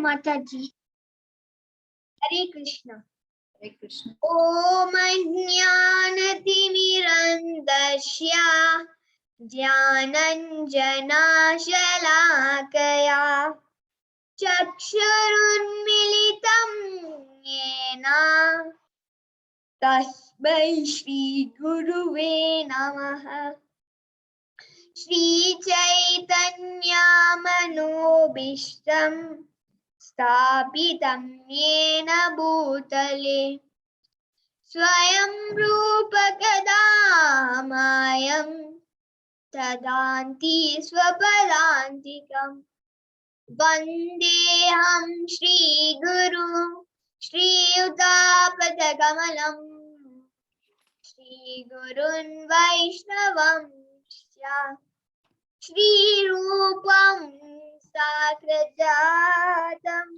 Mataji. Hare Krishna. Hare Krishna. Om Jnanatimirandasya Jnananjana Shalakaya Chakshurunmilitam Yena Tasmai Shri Guruve Namaha. Shri Chaitanya Manobishtam Sthapitam Yena Bhutale Swayam Rupa Kadamayam Tadanti Swapadantikam Vandeham Shri Guru Shri Utapatakamalam Shri Gurun Vaishnavam Shri Rupam Sakrajatam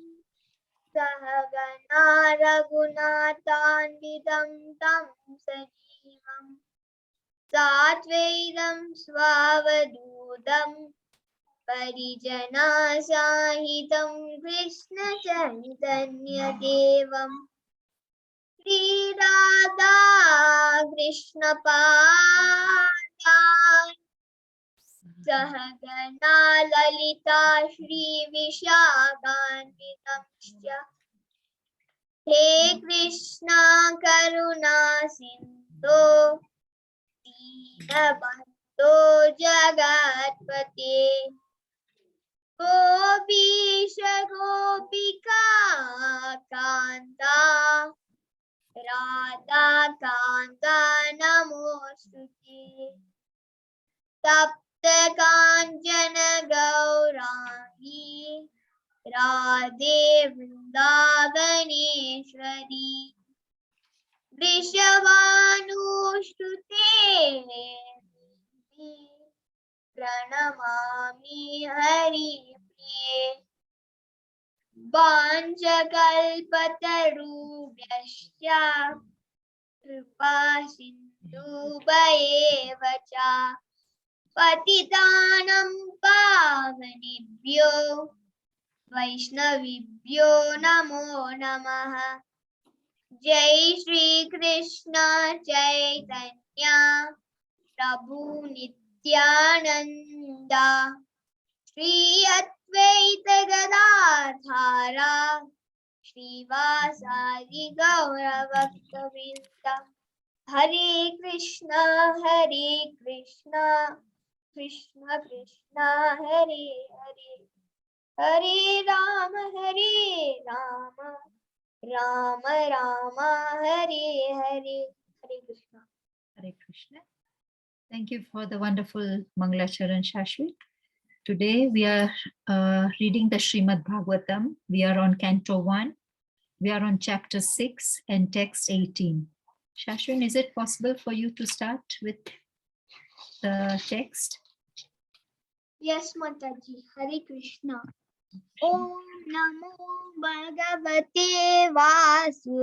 Sahagana Raghunathanvidam Tam Sajivam Satvedam Swavadudam Parijana Sahitam Krishna Chaitanya Devam Shri Radha Krishna Padan Sahagana Lalita Shri Vishakhanvitam He Krishna Karuna Sindhu Dinabandhu Jagatpate Gopisha Gopika Kanta Radha Kanta Namostute Tapta Kanchana Gaurangi Radhe Vrindavaneshwari Vrishavanushtute Pranamami Hari Priye Vanchakalpatarubhyasya Kripa Sindhubhayeva cha Patitanam Pavanibhyo Vaishnavibhyo Namo Namaha. Jai Shri Krishna Chaitanya Prabhu Nityananda Shri Advaita Gadadhara Srivasadi Gaura Bhaktavinda. Hare Krishna Krishna Krishna Hare Hare Hare Rama Rama Rama Hare Hare. Hare Krishna. Hare Krishna. Thank you for the wonderful Mangalacharan Shashwat. Today we are reading the Srimad Bhagavatam. We are on Canto 1. We are on Chapter 6 and Text 18. Shashwin, is it possible for you to start with the text? Yes, Mataji. Hare Krishna. Om Namo Bhagavate Vasudevaya.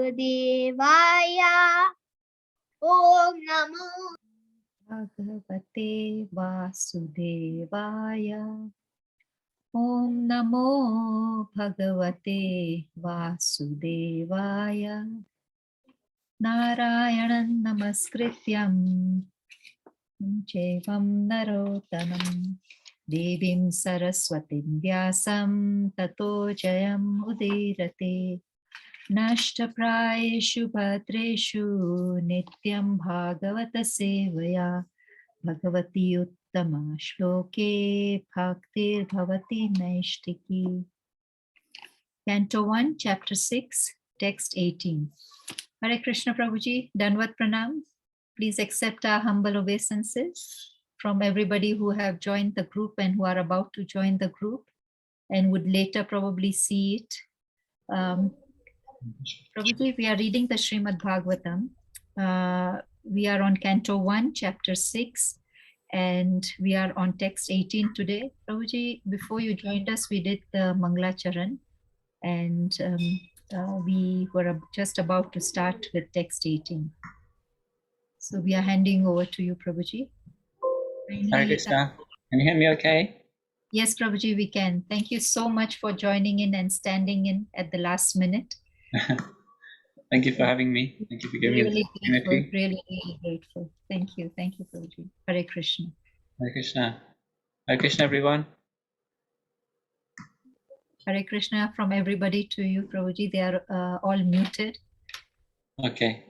Om Namo Bhagavate Vasudevaya. Om Namo Bhagavate Vasudevaya. Narayanan Namaskrityam Chevam Narotanam Devim Saraswatim Vyasam Tato Jayam Udirate Nashtaprayeshu Bhadreshu Nityam Bhagavata Sevaya Bhagavati Uttama Shloke Bhaktir Bhavati Naishtiki. Canto 1, Chapter 6, Text 18. Hare Krishna Prabhuji, Danvat Pranam. Please accept our humble obeisances from everybody who have joined the group and who are about to join the group and would later probably see it. Prabhuji, we are reading the Srimad Bhagavatam. We are on Canto 1, Chapter 6, and we are on Text 18 today. Prabhuji, before you joined us, we did the Mangalacharan, and we were just about to start with Text 18. So we are handing over to you, Prabhuji. Hare Krishna. Can you hear me okay? Yes, Prabhuji, we can. Thank you so much for joining in and standing in at the last minute. Thank you for having me. Thank you for giving me this Really grateful, opportunity. really grateful. Thank you, Prabhuji. Hare Krishna. Hare Krishna. Hare Krishna, everyone. Hare Krishna from everybody to you, Prabhuji. They are all muted. Okay.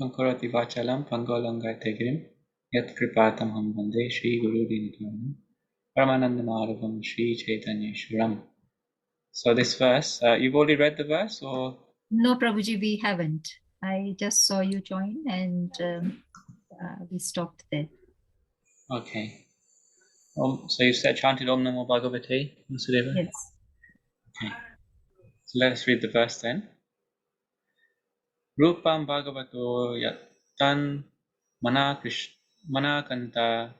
Pankarati vachalam pangolangai tegirim yat kripatam ham bande Shri Guru Dinityanam Paramananda Madhavam Shri Chaitanya Shuram. So this verse, you've already read the verse, or? No, Prabhuji, we haven't. I just saw you join and we stopped there. Okay. So you said chanted Om Namo Bhagavate Vasudeva? Yes. Okay. So let us read the verse then. Rupam Bhagavato Yattan Manakanta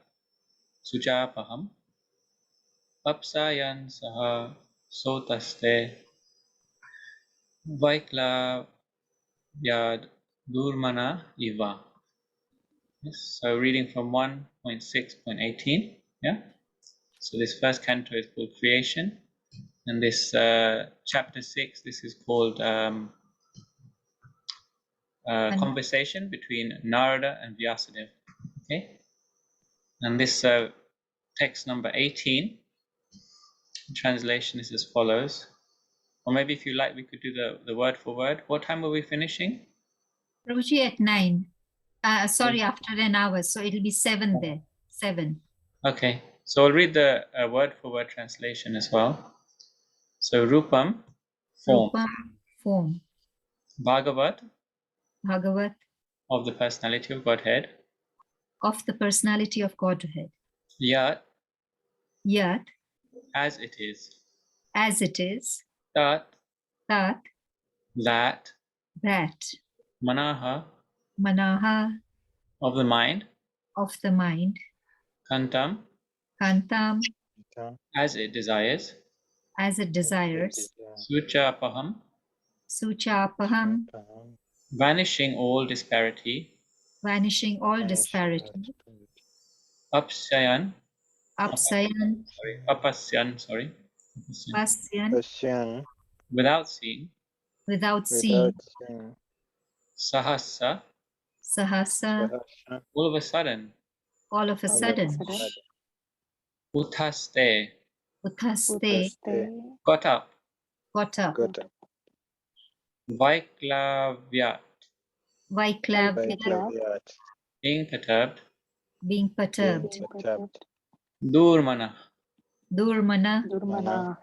Sujapaham Apsayan Saha Sotaste Vaikla Yad Durmana Iva. Yes, so reading from 1.6.18. Yeah. So this first canto is called Creation, and this chapter 6, this is called Conversation between Narada and Vyasadeva. Okay. And this text number 18, translation is as follows. Or maybe if you like, we could do the word for word. What time were we finishing? Prabhuji at 9. Sorry, after an hour. So it'll be 7 there. 7. Okay. So I'll read the word for word translation as well. So Rupam, form. Rupam, form. Bhagavat, Bhagavat, of the personality of Godhead. of the personality of Godhead. Yat, Yat, as it is. as it is. Tat, Tat, that. that. Manaha, Manaha, of the mind. of the mind. Kantam, Kantam, as it desires. as it desires. Suchapaham, Suchapaham, vanishing all disparity. vanishing all disparity. Apsyayan, Apsayan, Apasyan, Pasyan, without seeing. without seeing. Sahasa, Sahasa, all of a sudden. all of a sudden. Utaste, Uthaste, got up. got up. Vaiklavyat, Vaiklavya, being perturbed. being perturbed. Durmana, Durmana,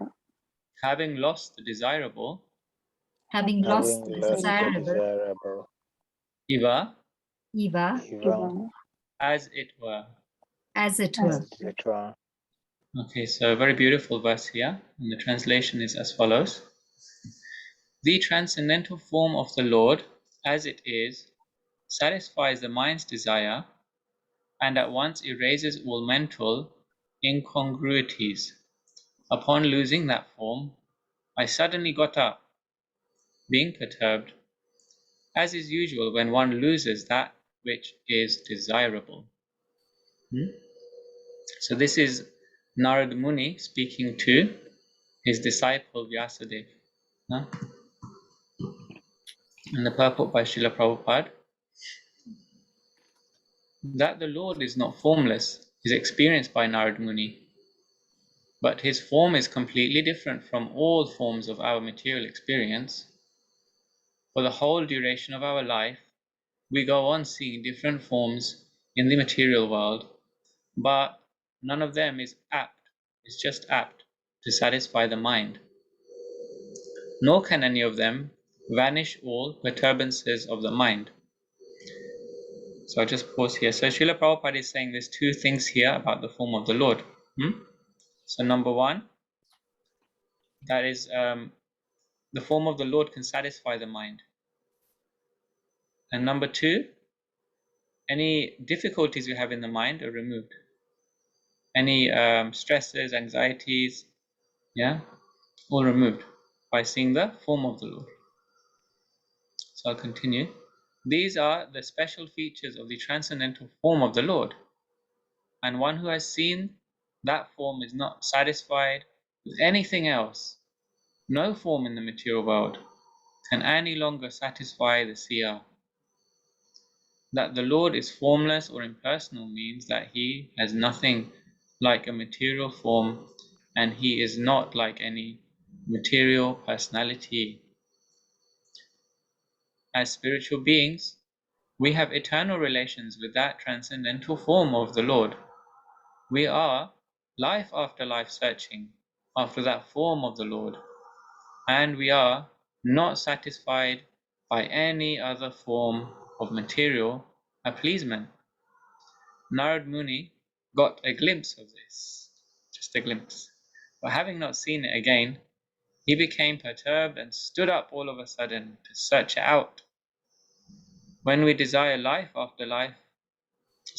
having lost the desirable. having lost the desirable. Iva, Eva, as it were. as it were. Okay, so a very beautiful verse here, and the translation is as follows. The transcendental form of the Lord, as it is, satisfies the mind's desire and at once erases all mental incongruities. Upon losing that form, I suddenly got up, being perturbed, as is usual when one loses that which is desirable. So this is Narada Muni speaking to his disciple Vyasadeva. And the purport by Srila Prabhupada, that the Lord is not formless is experienced by Narada Muni, but his form is completely different from all forms of our material experience. For the whole duration of our life, we go on seeing different forms in the material world, but none of them is just apt to satisfy the mind. Nor can any of them vanish all perturbances of the mind. So I'll just pause here. So Srila Prabhupada is saying there's two things here about the form of the Lord. So number one, that is the form of the Lord can satisfy the mind. And number two, any difficulties you have in the mind are removed. Any stresses, anxieties, all removed by seeing the form of the Lord. So I'll continue. These are the special features of the transcendental form of the Lord. And one who has seen that form is not satisfied with anything else. No form in the material world can any longer satisfy the seer. That the Lord is formless or impersonal means that he has nothing like a material form, and he is not like any material personality. As spiritual beings, we have eternal relations with that transcendental form of the Lord. We are life after life searching after that form of the Lord, and we are not satisfied by any other form of material appeasement. Narad Muni got a glimpse of this, just a glimpse. But having not seen it again, he became perturbed and stood up all of a sudden to search it out. When we desire life after life,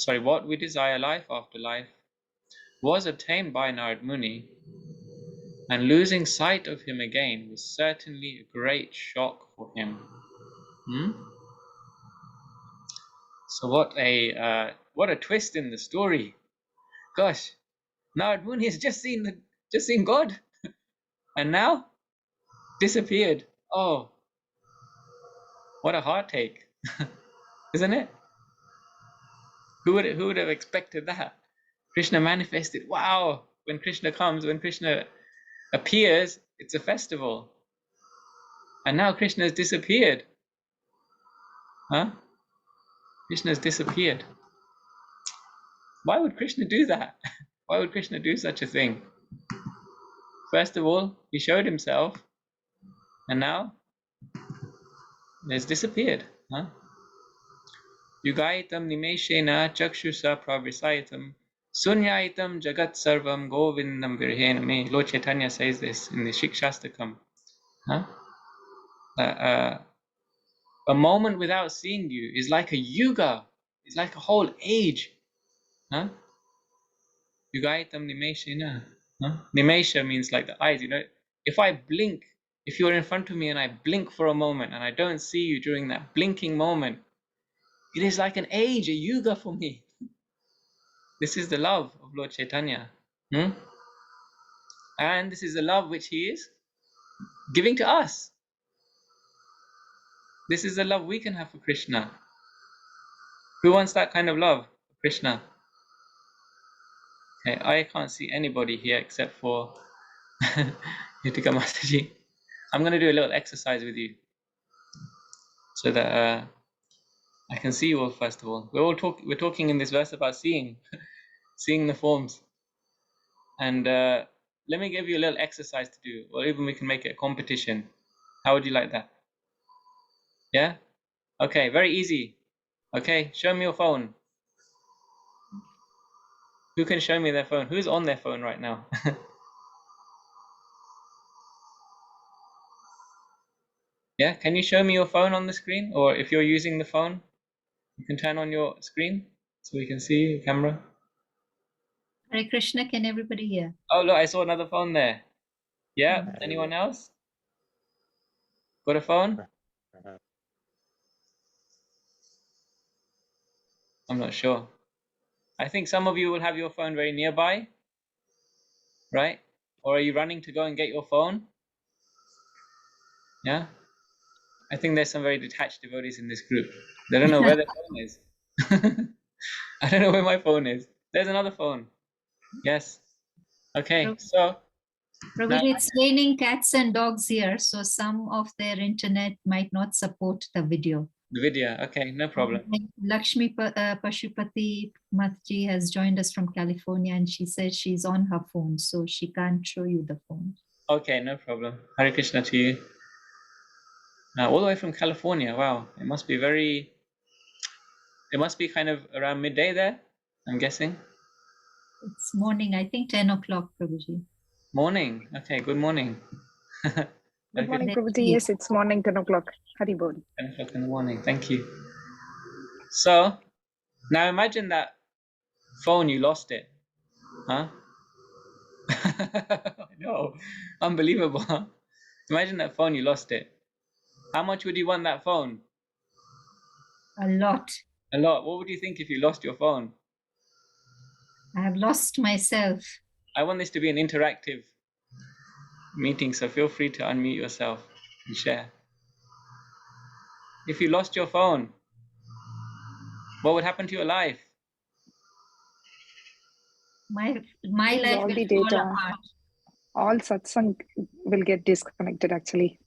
what we desire life after life was obtained by Narad Muni, and losing sight of him again was certainly a great shock for him. So what a twist in the story! Gosh, Narad Muni has just seen God, and now disappeared. Oh, what a heartache, isn't it? Who would have expected that? Krishna manifested. Wow! When Krishna comes, when Krishna appears, it's a festival. And now Krishna has disappeared. Huh? Krishna has disappeared. Why would Krishna do that? Why would Krishna do such a thing? First of all, he showed himself, and now he's disappeared. Huh? Yugaitam nimeshena chakshusa pravisaitam sunyaitam jagat sarvam govindam virhename. Lord Chaitanya says this in the Shikshastakam. Huh? A moment without seeing you is like a yuga. It's like a whole age. Huh? Yugaitam nimeshena. Huh? Nimesha means like the eyes. If I blink, if you're in front of me and I blink for a moment and I don't see you during that blinking moment, it is like an age, a yuga for me. This is the love of Lord Chaitanya. And this is the love which he is giving to us. This is the love we can have for Krishna. Who wants that kind of love for Krishna? Okay, I can't see anybody here except for Yutika Mataji. I'm going to do a little exercise with you so that I can see you all first of all. We're talking in this verse about seeing the forms. And let me give you a little exercise to do, or even we can make it a competition. How would you like that? Yeah? Okay, very easy. Okay, show me your phone. Who can show me their phone? Who's on their phone right now? Yeah, can you show me your phone on the screen? Or if you're using the phone, you can turn on your screen so we can see your camera. Hare Krishna, can everybody hear? Oh, look, I saw another phone there. Yeah, anyone else? Got a phone? I'm not sure. I think some of you will have your phone very nearby, right? Or are you running to go and get your phone? Yeah? I think there's some very detached devotees in this group. They don't know where their phone is. I don't know where my phone is. There's another phone. Yes. Okay, so Prabhuji, it's raining cats and dogs here, so some of their internet might not support the video. the video. Okay, no problem. Lakshmi Pashupati Matji has joined us from California, and she says she's on her phone, so she can't show you the phone. Okay, no problem. Hare Krishna to you. All the way from California. Wow, it must be kind of around midday there, I'm guessing. It's morning, I think 10 o'clock, Prabhuji. Morning. Okay, good morning. Good morning, Prabhuji. Yes, it's morning, 10 o'clock. Hari Bol. 10 o'clock in the morning. Thank you. So, now imagine that phone, you lost it. Huh? No, unbelievable. Huh? Imagine that phone, you lost it. How much would you want that phone? A lot. A lot. What would you think if you lost your phone? I have lost myself. I want this to be an interactive meeting, so feel free to unmute yourself and share. If you lost your phone, what would happen to your life? My Lose life all will the fall data. apart. All satsang will get disconnected actually.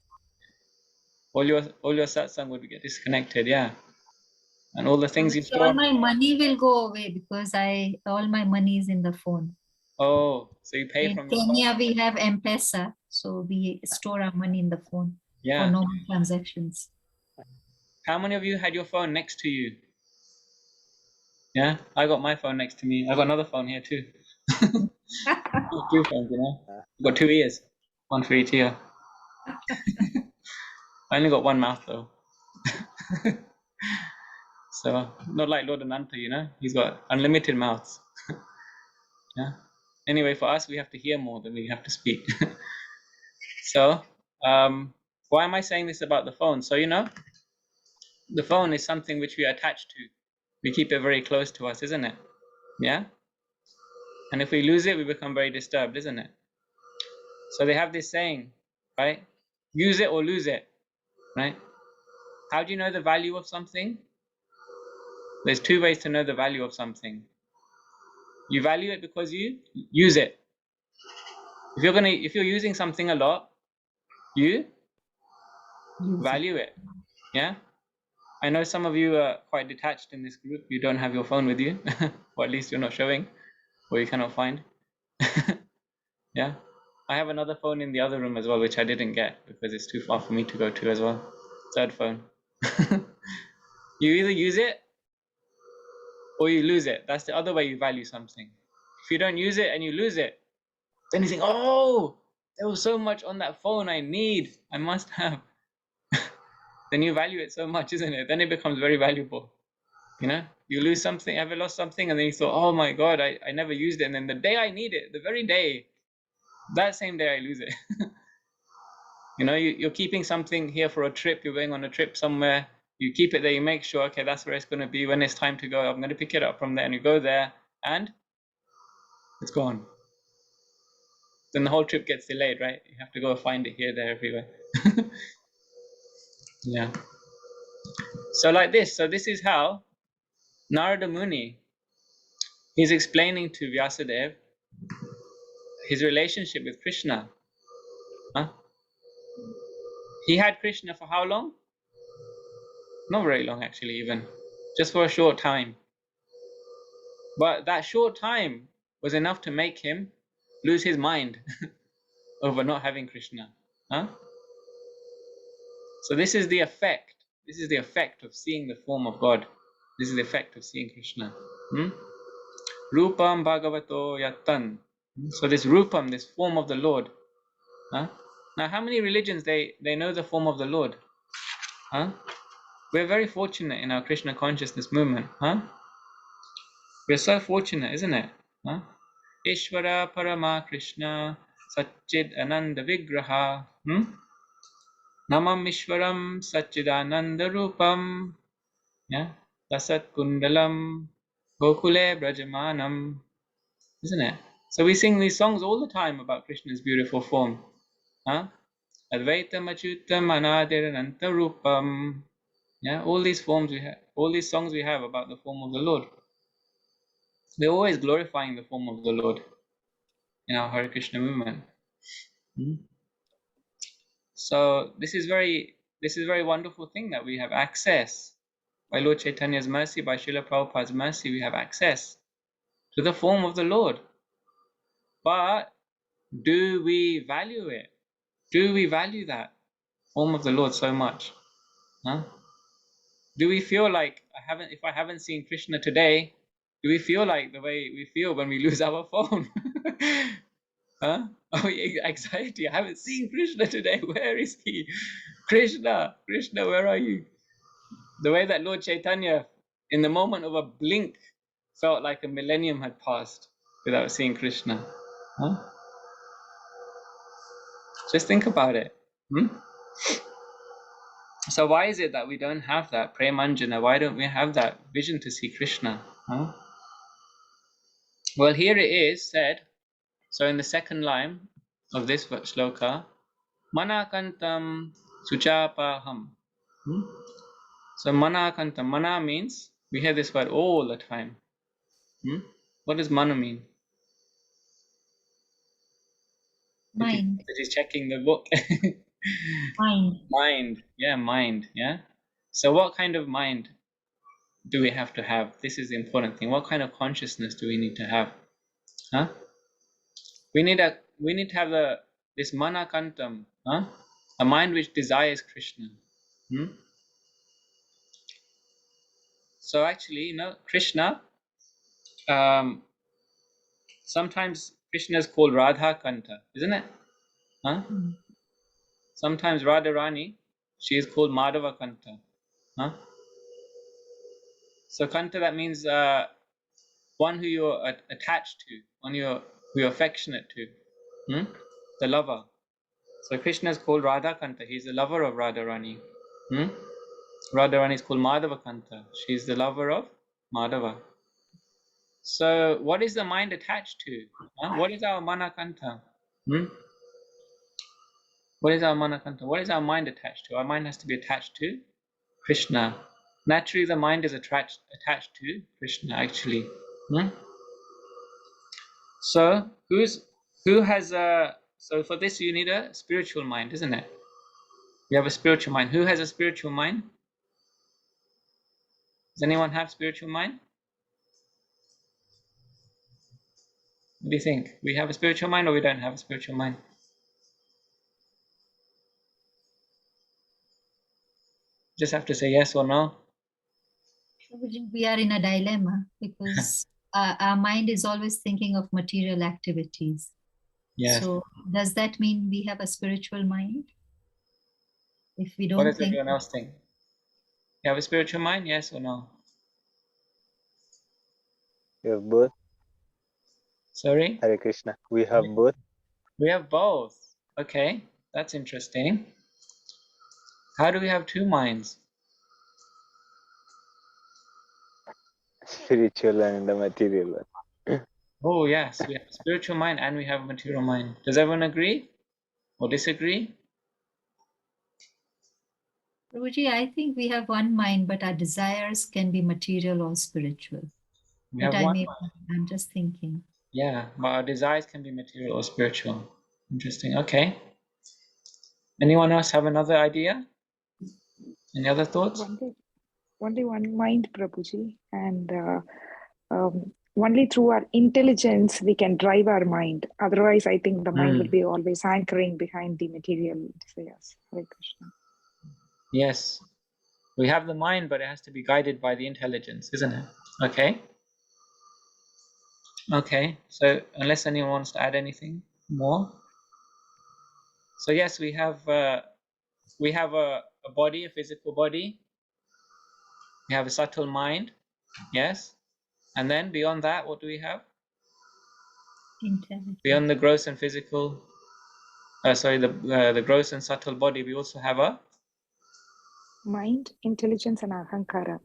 All your satsang would get disconnected, yeah. And all the things you Actually, all store. my money will go away because all my money is in the phone. Oh, so you pay In from your phone? Kenya, we have M-Pesa, so we store our money in the phone for Yeah. normal transactions. How many of you had your phone next to you? Yeah, I got my phone next to me. I got another phone here too. Two phones, you know. I've got 2 ears, one for each ear. I only got one mouth though. So not like Lord Ananta, you know. He's got unlimited mouths. Yeah. Anyway, for us, we have to hear more than we have to speak. So, why am I saying this about the phone? So, you know, the phone is something which we are attached to. We keep it very close to us, isn't it? Yeah. And if we lose it, we become very disturbed, isn't it? So they have this saying, right? Use it or lose it, right? How do you know the value of something? There's 2 ways to know the value of something. You value it because you use it. If you're using something a lot, you value it. Yeah. I know some of you are quite detached in this group. You don't have your phone with you, or at least you're not showing, or you cannot find. Yeah. I have another phone in the other room as well, which I didn't get because it's too far for me to go to as well. 3rd phone. You either use it or you lose it. That's the other way you value something. If you don't use it and you lose it, then you think, oh, there was so much on that phone I must have. Then you value it so much, isn't it? Then it becomes very valuable. You know, you lose something, ever lost something, and then you thought, oh my God, I never used it. And then the day I need it, the very day, that same day I lose it. You know, you're keeping something here for a trip, you're going on a trip somewhere, you keep it there, you make sure, okay, that's where it's going to be. When it's time to go, I'm going to pick it up from there, and you go there, and it's gone. Then the whole trip gets delayed, right? You have to go find it here, there, everywhere. Yeah. So like this. So this is how Narada Muni, he's explaining to Vyasadeva his relationship with Krishna. Huh? He had Krishna for how long? Not very long, actually, even. Just for a short time. But that short time was enough to make him lose his mind over not having Krishna. Huh? So this is the effect. This is the effect of seeing the form of God. This is the effect of seeing Krishna. Rupam Bhagavato Yatan. So this Rupam, this form of the Lord. Huh? Now, how many religions they know the form of the Lord? Huh? We're very fortunate in our Krishna consciousness movement. Huh? We're so fortunate, isn't it? Huh? Ishvara Parama Krishna Satchid Ananda Vigraha. Namam Ishwaram Satchidananda Rupam. Yeah. Dasat Kundalam Gokule Brajamanam. Isn't it? So we sing these songs all the time about Krishna's beautiful form. Huh? Advaitam Achyutam Anadir Rupam. Yeah, all these forms we have, all these songs we have about the form of the Lord. We're always glorifying the form of the Lord in our Hare Krishna movement. So this is very wonderful thing that we have access. By Lord Chaitanya's mercy, by Srila Prabhupada's mercy, we have access to the form of the Lord. But do we value it? Do we value that form of the Lord so much? Huh? Do we feel like if I haven't seen Krishna today, do we feel like the way we feel when we lose our phone? Huh? Oh, anxiety. I haven't seen Krishna today. Where is he? Krishna, where are you? The way that Lord Chaitanya, in the moment of a blink, felt like a millennium had passed without seeing Krishna. Huh? Just think about it. So why is it that we don't have that Premanjana? Why don't we have that vision to see Krishna? Huh? Well, here it is said. So in the second line of this shloka, Manakantam Suchapaham. So Manakantam, mana means, we hear this word all the time. What does mana mean? Mind. He's checking the book. Mind. Mind. Yeah, mind. Yeah. So what kind of mind do we have to have? This is the important thing. What kind of consciousness do we need to have? Huh? We need to have this manakantam, huh? A mind which desires Krishna. So actually, Krishna, sometimes Krishna is called Radha Kanta, isn't it? Huh? Sometimes Radharani, she is called Madhava Kanta. Huh? So Kanta, that means one who you're attached to, one who you're affectionate to, the lover. So Krishna is called Radha Kanta. He's the lover of Radharani. Radharani is called Madhava Kanta. She's the lover of Madhava. So what is the mind attached to? What is our Manakanta? What is our Manakanta? What is our mind attached to? Our mind has to be attached to Krishna. Naturally, the mind is attached to Krishna, actually. So who has a? So for this, you need a spiritual mind, isn't it? You have a spiritual mind. Who has a spiritual mind? Does anyone have spiritual mind? What do you think? We have a spiritual mind, or we don't have a spiritual mind? Just have to say yes or no. We are in a dilemma because our mind is always thinking of material activities. Yes. So does that mean we have a spiritual mind? If we don't What does think, everyone else think? You have a spiritual mind, yes or no? We have both. Sorry? Hare Krishna. We have both. We have both. Okay, that's interesting. How do we have two minds? Spiritual and the material one. Oh yes, we have a spiritual mind and we have a material mind. Does everyone agree or disagree? Prabhuji, I think we have one mind, but our desires can be material or spiritual. We But have one mind. I'm just thinking. Yeah, but our desires can be material or spiritual. Interesting. Okay. Anyone else have another idea? Any other thoughts? Only one mind, Prabhuji, and only through our intelligence we can drive our mind. Otherwise, I think the mind will be always anchoring behind the material desires. Hare Krishna. Yes. We have the mind, but it has to be guided by the intelligence, isn't it? Okay. Okay. So unless anyone wants to add anything more. So yes, we have a body, a physical body. We have a subtle mind. Yes. And then beyond that, what do we have? Intelligence. Beyond the gross and physical, the gross and subtle body, we also have a Mind, intelligence, and ahankara.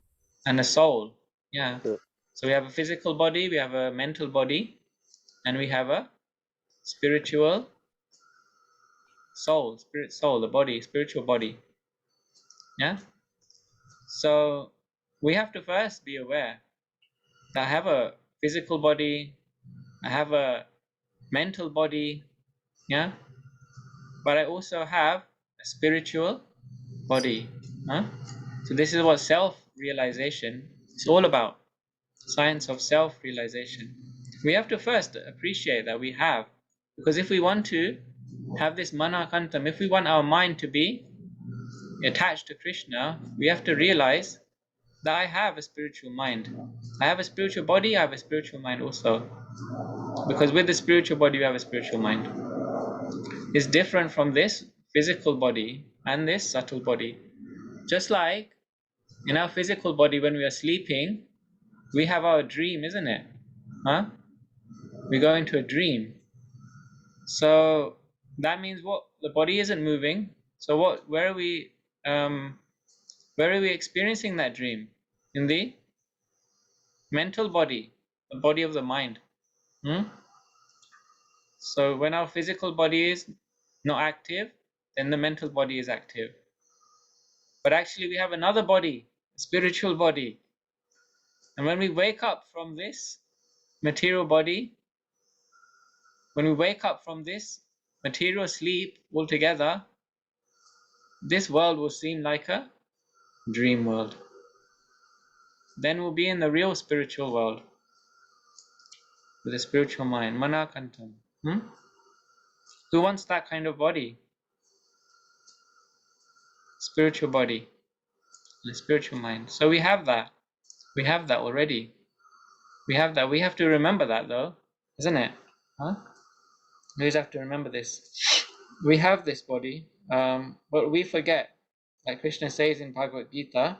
And a soul. Yeah. Sure. So we have a physical body, we have a mental body, and we have a spiritual soul, spirit soul, the body, spiritual body. Yeah. So we have to first be aware that I have a physical body, I have a mental body, yeah, but I also have a spiritual body. So this is what self-realization is all about. Science of self-realization. We have to first appreciate that we have, because if we want to have this manakantam, if we want our mind to be attached to Krishna, we have to realize that I have a spiritual mind. I have a spiritual body, I have a spiritual mind also. Because with the spiritual body, we have a spiritual mind. It's different from this physical body and this subtle body. Just like in our physical body, when we are sleeping, we have our dream, isn't it? We go into a dream. So that means what? The body isn't moving. So where are we experiencing that dream? In the mental body, the body of the mind. So when our physical body is not active, then the mental body is active. But actually we have another body, a spiritual body. And when we wake up from this material body, when we wake up from this material sleep altogether, this world will seem like a dream world. Then we'll be in the real spiritual world with a spiritual mind. Manakantam. Who wants that kind of body? Spiritual body, and a spiritual mind. So we have that. We have that already. We have that. We have to remember that though, isn't it? Huh? We just have to remember this. We have this body, but we forget. Like Krishna says in Bhagavad Gita,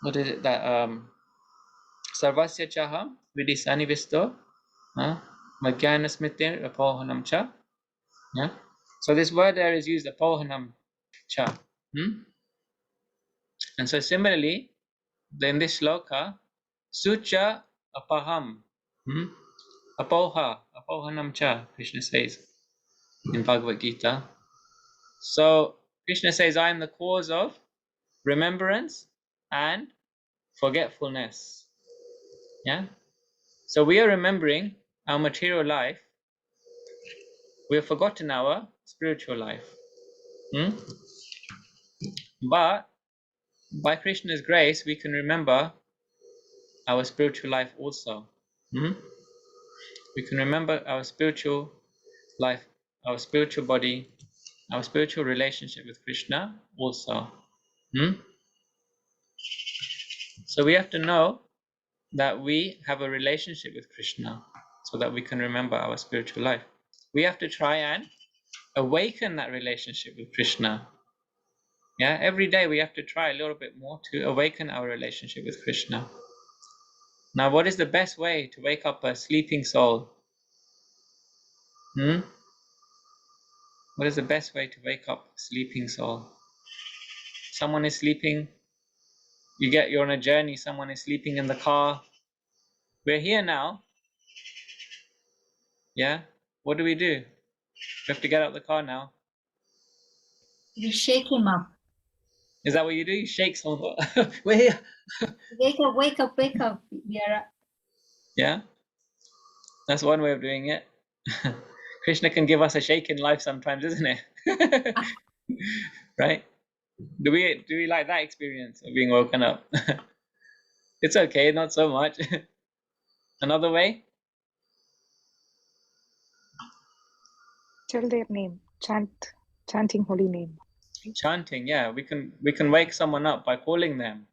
what is it that Sarvasya Chaham Vidisani Visto Magyana Smritir Apohanam Cha. Yeah. So this word there is used Apohanam Cha. And so similarly, in this shloka, Sucha Apaham. Apohanam Cha, Krishna says in Bhagavad Gita. So Krishna says, I am the cause of remembrance and forgetfulness. Yeah. So we are remembering our material life. We have forgotten our spiritual life. But by Krishna's grace, we can remember our spiritual life also. We can remember our spiritual life, our spiritual body, our spiritual relationship with Krishna also. So we have to know that we have a relationship with Krishna so that we can remember our spiritual life. We have to try and awaken that relationship with Krishna. Yeah, every day we have to try a little bit more to awaken our relationship with Krishna. Now, what is the best way to wake up a sleeping soul? What is the best way to wake up a sleeping soul? Someone is sleeping, you're on a journey, someone is sleeping in the car. We're here now. Yeah? What do? We have to get out of the car now. We shake him up. Is that what you do? You shake someone. We're here. Wake up, wake up, wake up. We are. Yeah? That's one way of doing it. Krishna can give us a shake in life sometimes, isn't it? Right? Do we like that experience of being woken up? It's okay, not so much. Another way? Tell their name. Chanting holy name. Chanting, yeah. We can wake someone up by calling them.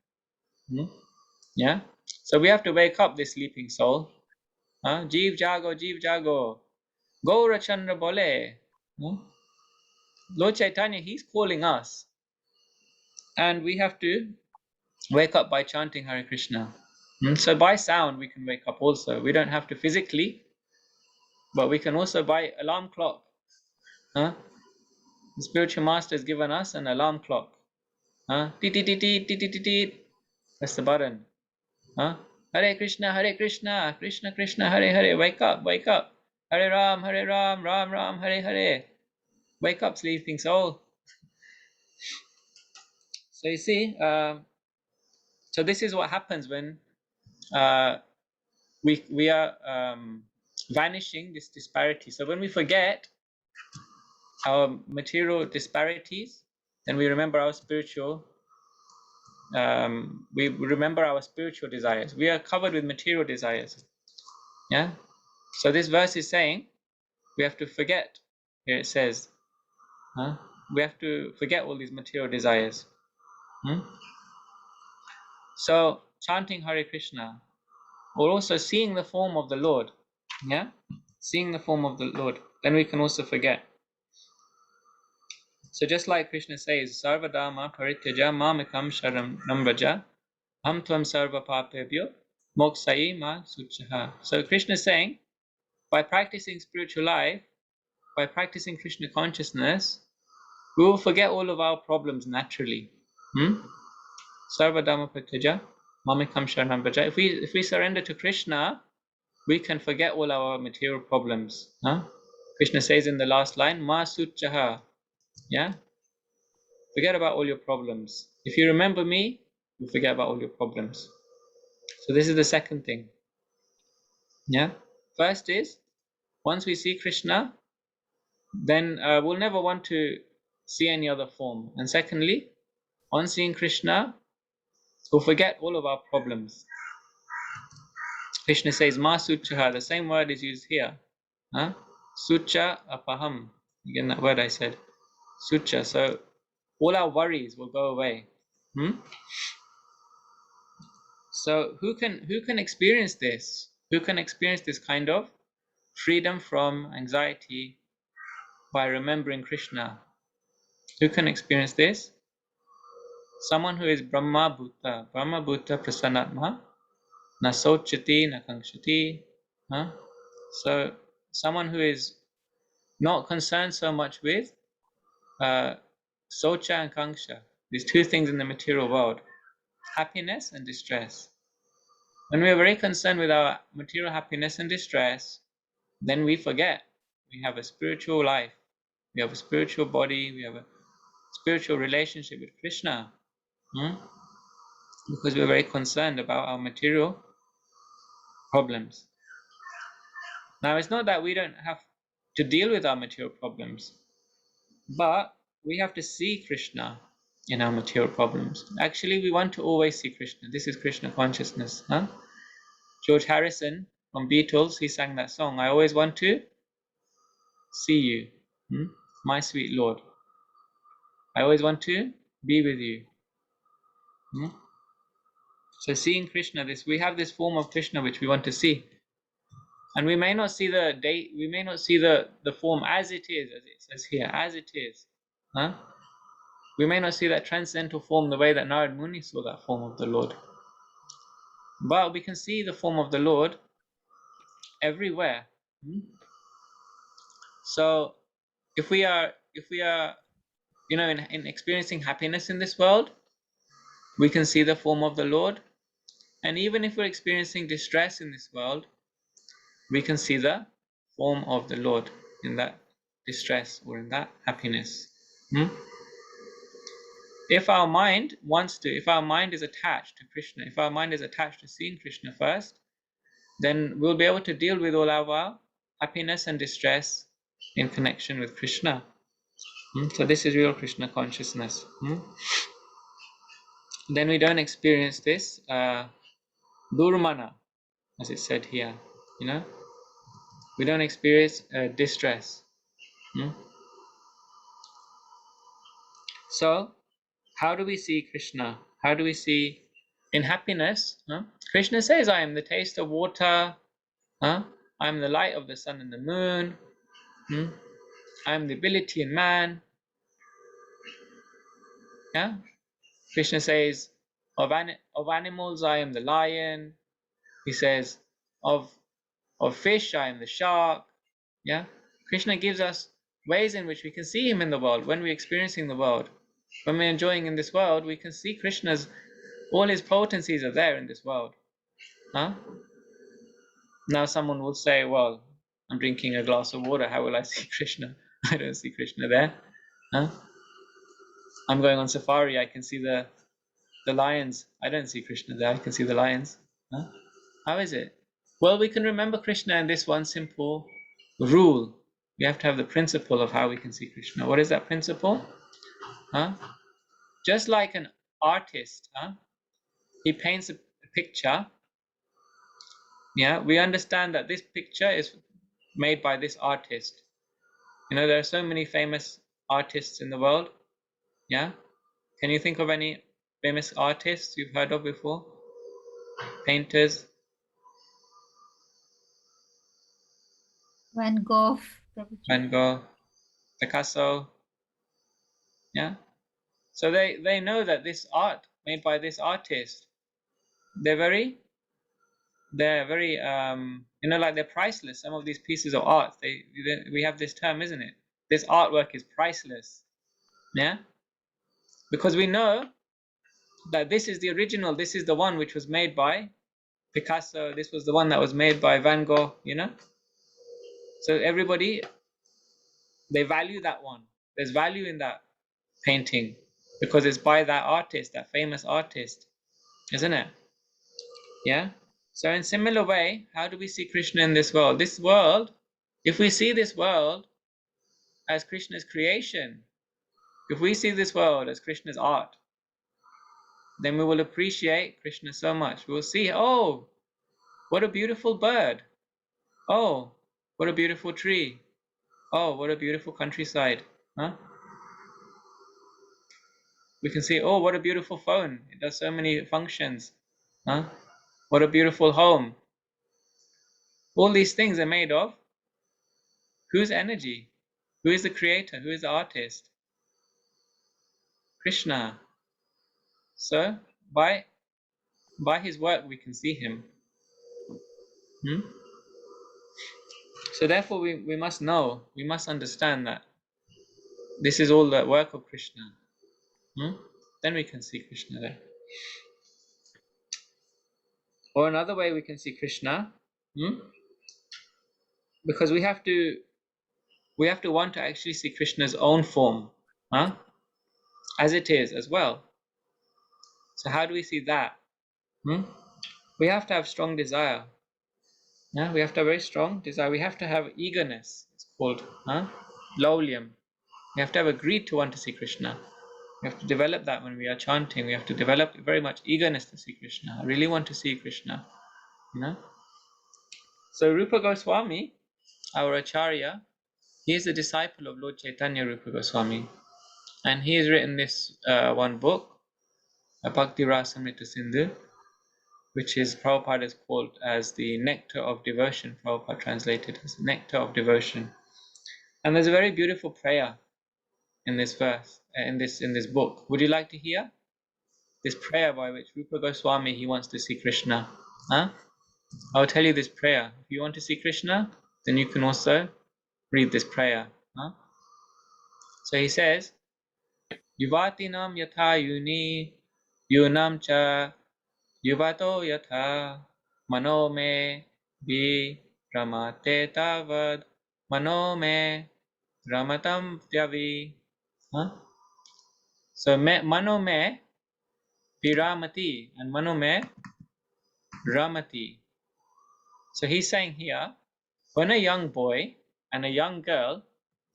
Yeah? So we have to wake up this sleeping soul. Jeev jago, Jeev jago. Gaura Chandra bole. Lord Chaitanya, he's calling us. And we have to wake up by chanting Hare Krishna. So by sound we can wake up also. We don't have to physically, but we can also by alarm clock. The spiritual master has given us an alarm clock. Teet, teet, teet, teet, teet, teet, teet. That's the button. Hare Krishna, Krishna Krishna, Hare Hare. Wake up, wake up. Hare Ram, Ram Ram, Hare Hare. Wake up, sleeping soul. So you see, so this is what happens when we are vanishing this disparity. So when we forget our material disparities, then we remember our spiritual. We remember our spiritual desires. We are covered with material desires. Yeah. So this verse is saying we have to forget. Here it says, we have to forget all these material desires. So chanting Hare Krishna, or also seeing the form of the Lord. Yeah, seeing the form of the Lord. Then we can also forget. So just like Krishna says, Sarvadama parityaja mamekam sharanam vraja ham tvam sarva papebhyo mokshaye ma suchaha. So Krishna is saying, by practicing spiritual life, by practicing Krishna consciousness, we will forget all of our problems naturally. Sarvadama parityaja mamekam sharanam vraja. If we surrender to Krishna, we can forget all our material problems. Huh? Krishna says in the last line, Ma Suchaha. Yeah? Forget about all your problems. If you remember me, you forget about all your problems. So this is the second thing. Yeah? First is, once we see Krishna, then we'll never want to see any other form. And secondly, on seeing Krishna, we'll forget all of our problems. Krishna says, Ma Suchaha, the same word is used here. Huh? Sucha apaham. Again, that word I said. Sucha. So all our worries will go away. So who can experience this? Who can experience this kind of freedom from anxiety by remembering Krishna? Who can experience this? Someone who is Brahma Bhuta Prasanatma, na sochati, na kankshati. Huh? So someone who is not concerned so much with socha and kanksha, these two things in the material world, happiness and distress. When we are very concerned with our material happiness and distress, then we forget we have a spiritual life, we have a spiritual body, we have a spiritual relationship with Krishna. Because we're very concerned about our material problems. Now, it's not that we don't have to deal with our material problems, but we have to see Krishna in our material problems. Actually, we want to always see Krishna. This is Krishna consciousness. George Harrison from Beatles, he sang that song, I always want to see you, my sweet Lord. I always want to be with you. So seeing Krishna, we have this form of Krishna which we want to see. And we may not see the form as it is, as it says here, as it is. We may not see that transcendental form the way that Narad Muni saw that form of the Lord. But we can see the form of the Lord everywhere. So if we are in experiencing happiness in this world, we can see the form of the Lord. And even if we're experiencing distress in this world, we can see the form of the Lord in that distress or in that happiness. If our mind is attached to Krishna, if our mind is attached to seeing Krishna first, then we'll be able to deal with all of our happiness and distress in connection with Krishna. So this is real Krishna consciousness. Then we don't experience this durmana, as it said here. We don't experience distress. So how do we see Krishna? How do we see in happiness? Krishna says, I am the taste of water. I am the light of the sun and the moon. I am the ability in man. Yeah. Krishna says, of animals, I am the lion. He says, of fish, I am the shark. Yeah. Krishna gives us ways in which we can see him in the world when we're experiencing the world. When we're enjoying in this world, we can see Krishna's, all his potencies are there in this world. Now someone will say, well, I'm drinking a glass of water, how will I see Krishna? I don't see Krishna there. I'm going on safari, I can see the lions. I don't see Krishna there, I can see the lions. How is it? Well, we can remember Krishna in this one simple rule. We have to have the principle of how we can see Krishna. What is that principle? Just like an artist, he paints a picture. Yeah, we understand that this picture is made by this artist. There are so many famous artists in the world. Yeah, can you think of any famous artists you've heard of before? Painters? Van Gogh, Prabhuji. Van Gogh, Picasso. Yeah, so they know that this art made by this artist, they're very like they're priceless. Some of these pieces of art, we have this term, isn't it? This artwork is priceless. Yeah, because we know that this is the original, this is the one which was made by Picasso, this was the one that was made by Van Gogh, you know. So everybody, they value that one. There's value in that painting because it's by that artist, that famous artist, isn't it? Yeah. So in similar way, how do we see Krishna in this world? This world, if we see this world as Krishna's creation, if we see this world as Krishna's art, then we will appreciate Krishna so much. We will see, oh, what a beautiful bird. Oh, what a beautiful tree. Oh, what a beautiful countryside. Huh? We can see, oh, what a beautiful phone. It does so many functions. Huh? What a beautiful home. All these things are made of whose energy? Who is the creator? Who is the artist? Krishna. So by his work we can see him. So therefore we must know, we must understand that this is all the work of Krishna. Then we can see Krishna there. Or another way we can see Krishna, because we have to want to actually see Krishna's own form, as it is as well. So how do we see that? We have to have strong desire. Yeah, we have to have very strong desire. We have to have eagerness. It's called laulyam. We have to have a greed to want to see Krishna. We have to develop that when we are chanting. We have to develop very much eagerness to see Krishna. I really want to see Krishna. You know. So Rupa Goswami, our Acharya, he is a disciple of Lord Chaitanya Rupa Goswami, and he has written this one book, Bhakti Rasamrita Sindhu, which is Prabhupada is called as the Nectar of Devotion. Prabhupada translated as Nectar of Devotion. And there's a very beautiful prayer in this verse, in this book. Would you like to hear this prayer by which Rupa Goswami, he wants to see Krishna? I'll tell you this prayer. If you want to see Krishna, then you can also read this prayer. So he says, Yuvatinam yatha yuni yunam cha yuvato yatha mano me vi ramate tavad mano me ramatam tyavi. So mano me viramati and mano me ramati. So he's saying here, when a young boy and a young girl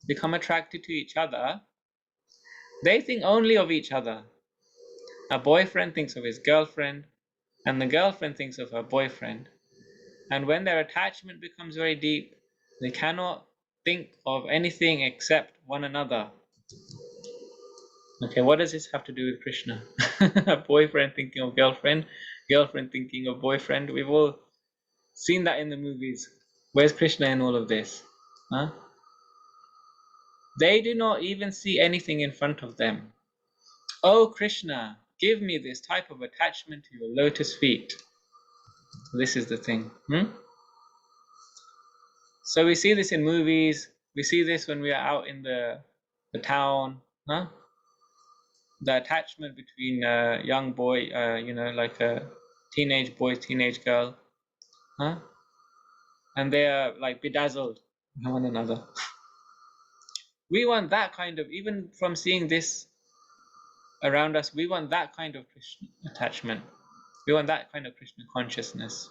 become attracted to each other, they think only of each other. A boyfriend thinks of his girlfriend, and the girlfriend thinks of her boyfriend. And when their attachment becomes very deep, they cannot think of anything except one another. Okay, what does this have to do with Krishna? A boyfriend thinking of girlfriend, girlfriend thinking of boyfriend. We've all seen that in the movies. Where's Krishna in all of this? They do not even see anything in front of them. Oh Krishna, give me this type of attachment to your lotus feet. This is the thing. So we see this in movies. We see this when we are out in the town. The attachment between a young boy, like a teenage boy, teenage girl. And they are like bedazzled with one another. We want that kind of, even from seeing this around us, we want that kind of Krishna attachment. We want that kind of Krishna consciousness.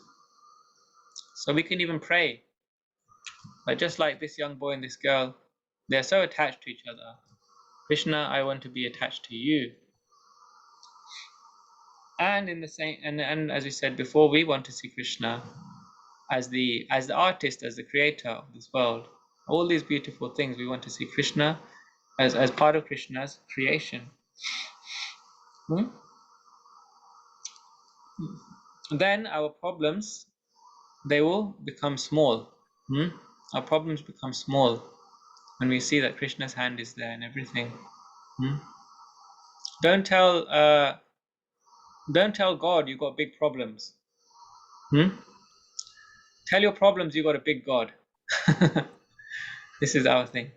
So we can even pray. But just like this young boy and this girl, they're so attached to each other. Krishna, I want to be attached to you. And in the same, and as we said before, we want to see Krishna as the artist, as the creator of this world. All these beautiful things, we want to see Krishna as part of Krishna's creation. Then our problems, they will become small. Our problems become small when we see that Krishna's hand is there and everything. Don't tell God you got big problems. Tell your problems you got a big God. This is our thing.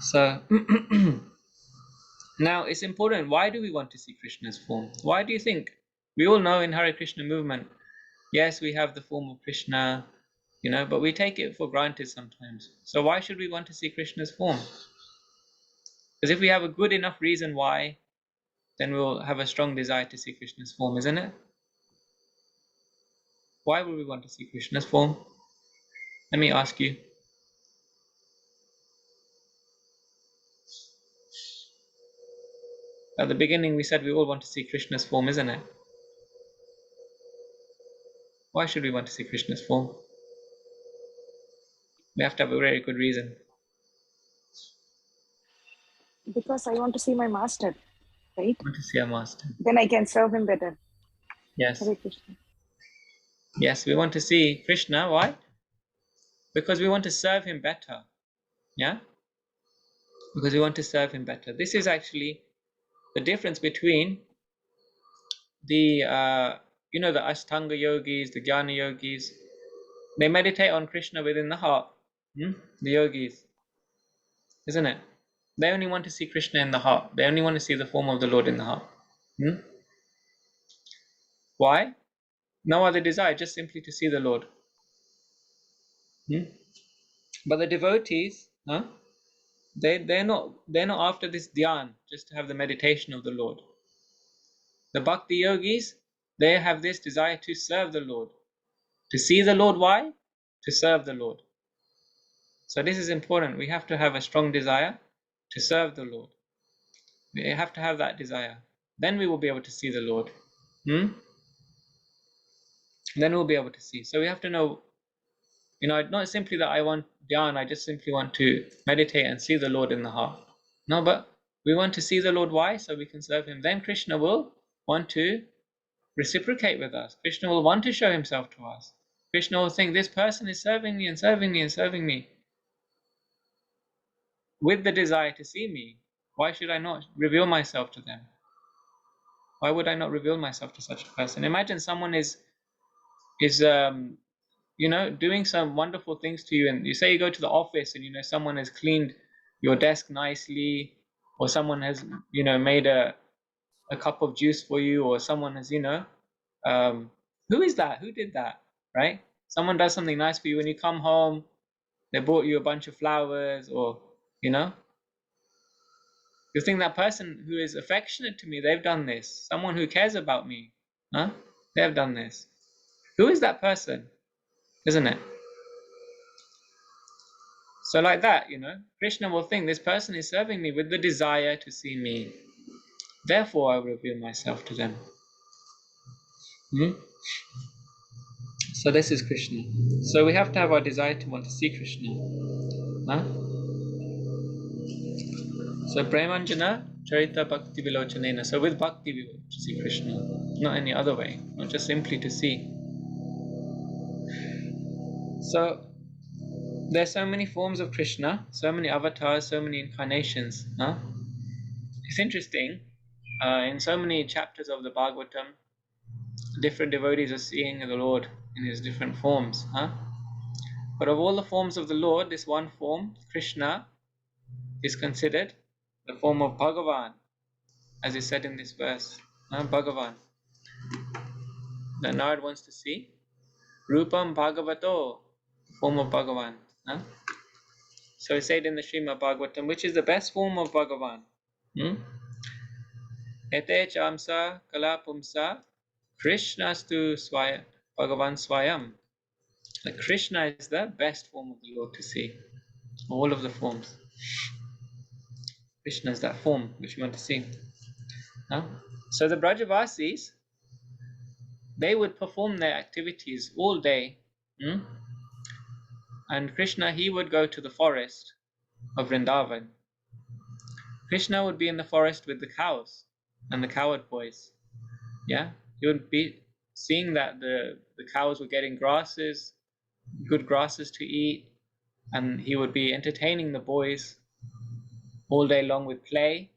So now it's important. Why do we want to see Krishna's form? Why do you think We all know in Hare Krishna movement, yes, we have the form of Krishna, but we take it for granted sometimes. So why should we want to see Krishna's form? Because if we have a good enough reason why, then we'll have a strong desire to see Krishna's form, isn't it? Why would we want to see Krishna's form? Let me ask you. At the beginning we said we all want to see Krishna's form, isn't it? Why should we want to see Krishna's form? We have to have a very good reason. Because I want to see my master, right? We want to see our master. Then I can serve him better. Yes. Hare Krishna. Yes, we want to see Krishna. Why? Because we want to serve him better. Yeah? Because we want to serve him better. This is actually the difference between the the Ashtanga yogis, the Jnana yogis. They meditate on Krishna within the heart. The yogis, isn't it? They only want to see Krishna in the heart. They only want to see the form of the Lord in the heart. Why? No other desire, just simply to see the Lord. But the devotees, they're not after this dhyan, just to have the meditation of the Lord. The bhakti yogis, they have this desire to serve the Lord. To see the Lord, why? To serve the Lord. So this is important. We have to have a strong desire to serve the Lord. We have to have that desire. Then we will be able to see the Lord. Then we'll be able to see. So we have to know, not simply that I want dhyan, I just simply want to meditate and see the Lord in the heart. No, but we want to see the Lord. Why? So we can serve him. Then Krishna will want to reciprocate with us. Krishna will want to show himself to us. Krishna will think, this person is serving me and serving me and serving me with the desire to see me. Why should I not reveal myself to them? Why would I not reveal myself to such a person? Imagine someone is doing some wonderful things to you, and you say you go to the office and someone has cleaned your desk nicely, or someone has made a cup of juice for you, or someone has who is that? Who did that? Right? Someone does something nice for you when you come home. They bought you a bunch of flowers, or you think that person who is affectionate to me, they've done this. Someone who cares about me, they have done this. Who is that person? Isn't it? So like that, Krishna will think this person is serving me with the desire to see me. Therefore, I will reveal myself to them. So this is Krishna. So we have to have our desire to want to see Krishna. So Premanjana Charita Bhakti Vilochanena. So with bhakti we want to see Krishna, not any other way, not just simply to see. So there's so many forms of Krishna, so many avatars, so many incarnations. It's interesting. In so many chapters of the Bhagavatam, different devotees are seeing the Lord in his different forms. But of all the forms of the Lord, this one form, Krishna, is considered the form of Bhagavan, as is said in this verse. Bhagavan. The Narad wants to see Rupam Bhagavato, form of Bhagavan. So he said in the Srimad Bhagavatam, which is the best form of Bhagavan? Ete chamsa kalapumsa Krishnastu swaya Bhagavan swayam. That Krishna is the best form of the Lord to see. All of the forms. Krishna is that form which we want to see. So the Brajavasis, they would perform their activities all day. And Krishna, he would go to the forest of Vrindavan. Krishna would be in the forest with the cows and the cowherd boys. Yeah, he would be seeing that the cows were getting grasses, good grasses to eat, and he would be entertaining the boys all day long with play.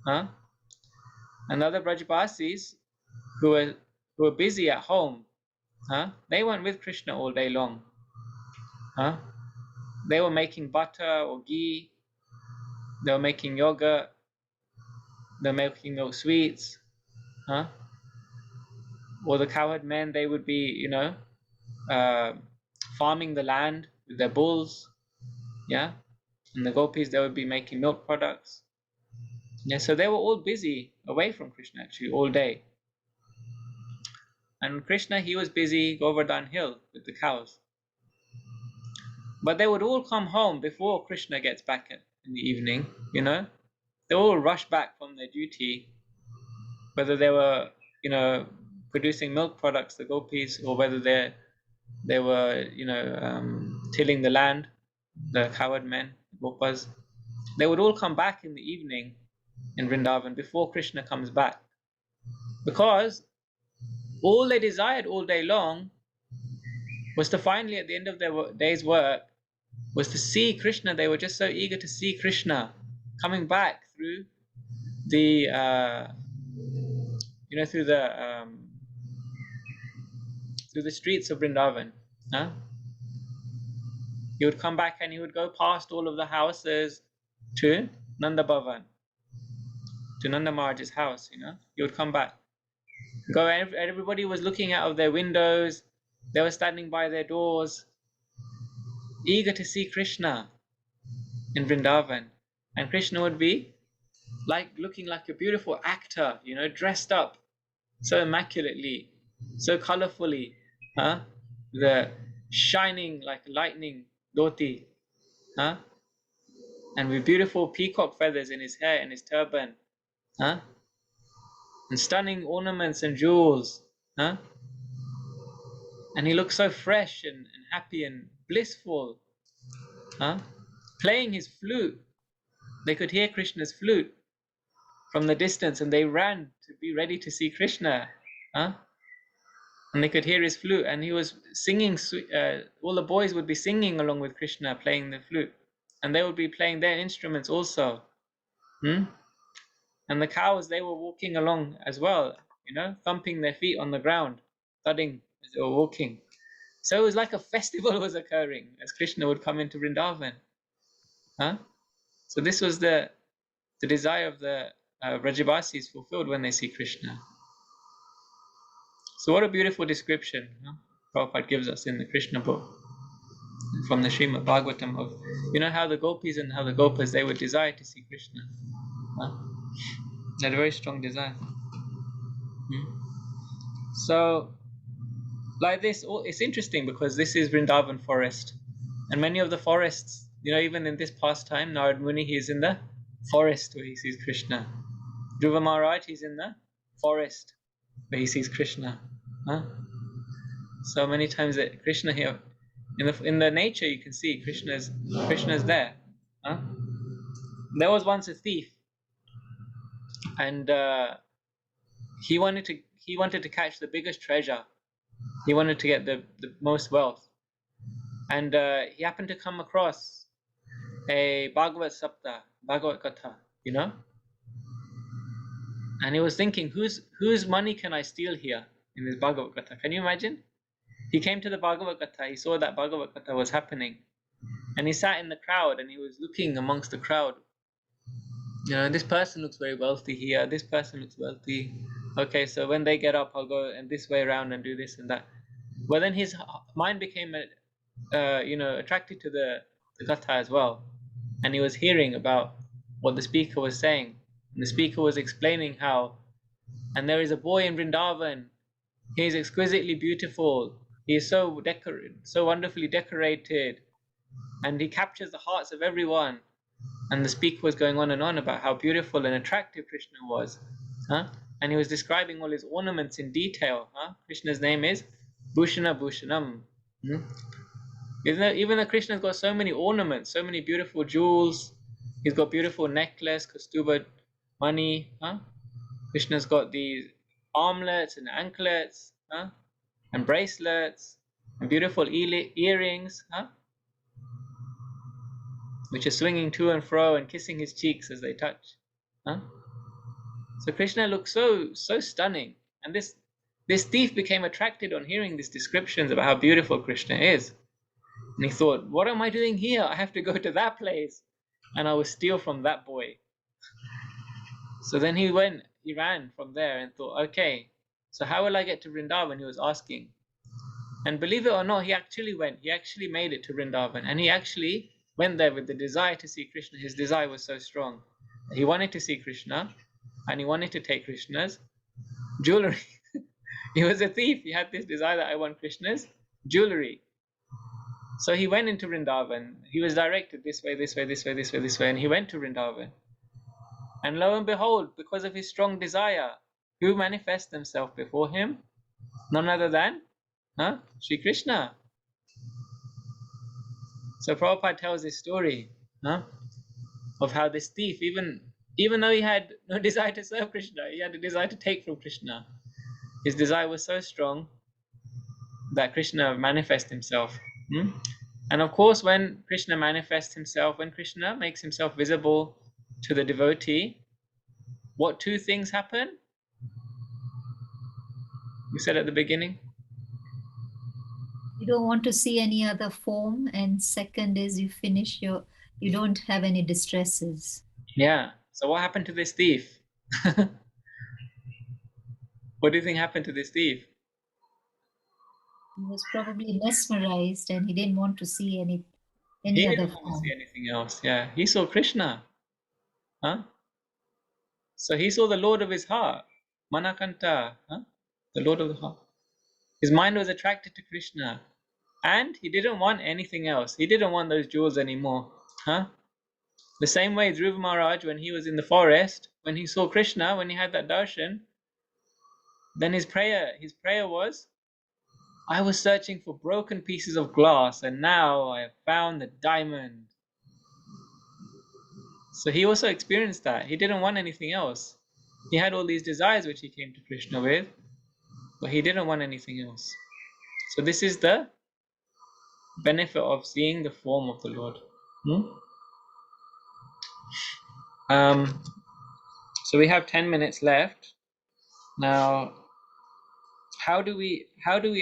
And other Brajavasis who were busy at home, they weren't with Krishna all day long. They were making butter or ghee, they were making yogurt, they were making milk sweets. or the cowherd men, they would be, farming the land with their bulls, yeah, and the gopis, they would be making milk products. Yeah, so they were all busy away from Krishna actually all day. And Krishna, he was busy Govardhan Hill with the cows. But they would all come home before Krishna gets back in the evening, They all rush back from their duty, whether they were, producing milk products, the gopis, or whether they were, tilling the land, the cowherd men, gopas. They would all come back in the evening in Vrindavan before Krishna comes back. Because all they desired all day long was to finally, at the end of their day's work, was to see Krishna. They were just so eager to see Krishna coming back through the, through the streets of Vrindavan. Huh? He would come back and he would go past all of the houses to Nanda Bhavan, to Nanda Maharaj's house, He would come back. Everybody was looking out of their windows. They were standing by their doors, eager to see Krishna in Vrindavan. And Krishna would be looking like a beautiful actor, dressed up so immaculately, so colorfully, the shining like lightning dhoti, and with beautiful peacock feathers in his hair and his turban, and stunning ornaments and jewels, and he looked so fresh and happy and blissful, playing his flute. They could hear Krishna's flute from the distance, and they ran to be ready to see Krishna, and they could hear his flute, and he was singing. All the boys would be singing along with Krishna, playing the flute, and they would be playing their instruments also. And the cows, they were walking along as well, thumping their feet on the ground, thudding as they were walking. So it was like a festival was occurring as Krishna would come into Vrindavan. So this was the desire of the Vrajabasis fulfilled when they see Krishna. So what a beautiful description Prabhupada gives us in the Krishna book from the Srimad Bhagavatam of, how the gopis and how the gopas, they would desire to see Krishna. They had a very strong desire. So, like this, it's interesting because this is Vrindavan forest. And many of the forests, even in this pastime, Narad Muni, he is in the forest where he sees Krishna. Dhruva Maharaj, he's in the forest where he sees Krishna. So many times that Krishna here, in the nature, you can see Krishna's there. There was once a thief, and he wanted to catch the biggest treasure. He wanted to get the most wealth, and he happened to come across a Bhagavad Katha, and he was thinking, whose money can I steal here in this Bhagavad Katha? Can you imagine? He came to the Bhagavad Katha, he saw that Bhagavad Katha was happening, and he sat in the crowd and he was looking amongst the crowd. This person looks very wealthy here, this person looks wealthy. Okay, so when they get up, I'll go and this way around and do this and that. But then his mind became, attracted to the Katha as well. And he was hearing about what the speaker was saying. And the speaker was explaining how, and there is a boy in Vrindavan, he is exquisitely beautiful, he is so wonderfully decorated, and he captures the hearts of everyone. And the speaker was going on and on about how beautiful and attractive Krishna was. And he was describing all his ornaments in detail. Krishna's name is Bhushana Bhushanam. Even though Krishna's got so many ornaments, so many beautiful jewels, he's got beautiful necklace, kastuba money. Krishna's got these armlets and anklets, and bracelets, and beautiful earrings, which are swinging to and fro and kissing his cheeks as they touch. So Krishna looks so stunning, and this thief became attracted on hearing these descriptions about how beautiful Krishna is. And he thought, what am I doing here? I have to go to that place, and I will steal from that boy. So then he ran from there and thought, okay, So how will I get to Vrindavan? He was asking. And believe it or not, he actually went. He actually made it to Vrindavan. And he actually went there with the desire to see Krishna. His desire was so strong. He wanted to see Krishna, and he wanted to take Krishna's jewelry. He was a thief. He had this desire that I want Krishna's jewelry. So he went into Vrindavan. He was directed this way, this way, this way, this way, this way, and he went to Vrindavan. And lo and behold, because of his strong desire, who manifests himself before him? None other than Sri Krishna. So Prabhupada tells this story of how this thief, even though he had no desire to serve Krishna, he had a desire to take from Krishna. His desire was so strong that Krishna manifests himself. And of course, when Krishna manifests himself, when Krishna makes himself visible to the devotee, what two things happen? You said at the beginning? You don't want to see any other form, and second is you don't have any distresses. Yeah. So what happened to this thief? What do you think happened to this thief? He was probably mesmerized and he didn't want to see any He other didn't want to form. see anything else. Yeah. He saw Krishna. So he saw the Lord of his heart. Manakanta. The Lord of the heart. His mind was attracted to Krishna. And he didn't want anything else. He didn't want those jewels anymore. The same way Dhruva Maharaj, when he was in the forest, when he saw Krishna, when he had that darshan, then his prayer was, I was searching for broken pieces of glass, and now I have found the diamond. So he also experienced that. He didn't want anything else. He had all these desires which he came to Krishna with, but he didn't want anything else. So this is the benefit of seeing the form of the Lord. So we have 10 minutes left. Now, how do we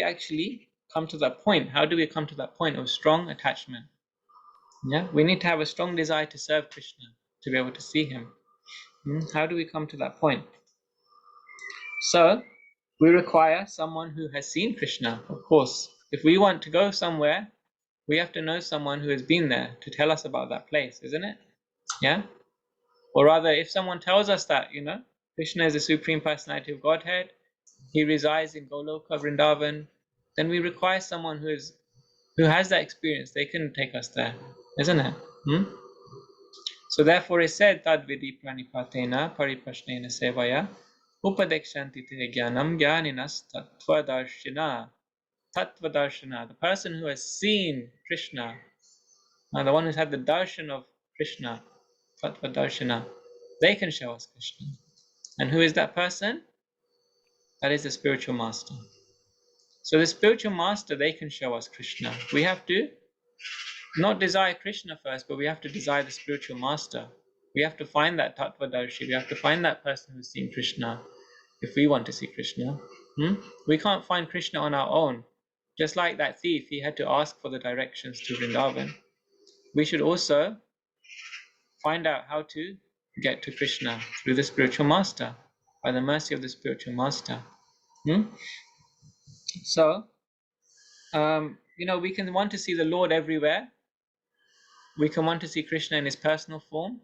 actually come to that point? How do we come to that point of strong attachment? Yeah, we need to have a strong desire to serve Krishna, to be able to see him. How do we come to that point? So we require someone who has seen Krishna, of course. If we want to go somewhere, we have to know someone who has been there to tell us about that place, isn't it? Yeah. Or rather, if someone tells us that, Krishna is the Supreme Personality of Godhead, he resides in Goloka, Vrindavan, then we require someone who has that experience. They can take us there, isn't it? So therefore it said, Tad vidi pranipatena pariprashnena sevaya upadekshanti te jnanam jnaninas tattvadarshina. Tattvadarshana, the person who has seen Krishna, the one who's had the darshan of Krishna, Tattvadarshana, they can show us Krishna. And who is that person? That is the spiritual master. So the spiritual master, they can show us Krishna. We have to not desire Krishna first, but we have to desire the spiritual master. We have to find that Tattvadarshi. We have to find that person who's seen Krishna if we want to see Krishna. We can't find Krishna on our own. Just like that thief, he had to ask for the directions to Vrindavan. We should also find out how to get to Krishna through the spiritual master, by the mercy of the spiritual master. So, we can want to see the Lord everywhere. We can want to see Krishna in his personal form.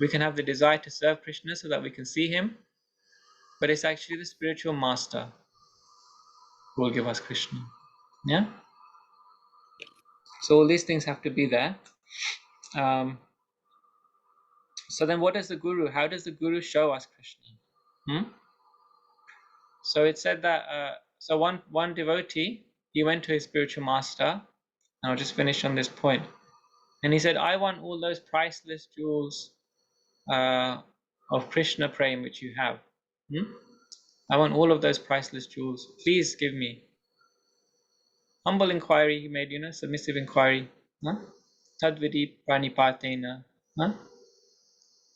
We can have the desire to serve Krishna so that we can see him. But it's actually the spiritual master who will give us Krishna. Yeah? So all these things have to be there. So then what does the Guru, how does the Guru show us Krishna? So it said that, so one devotee, he went to his spiritual master, and I'll just finish on this point. And he said, I want all those priceless jewels of Krishna Prem which you have. I want all of those priceless jewels. Please give me. Humble inquiry he made, submissive inquiry. Tadvidi pranipatena.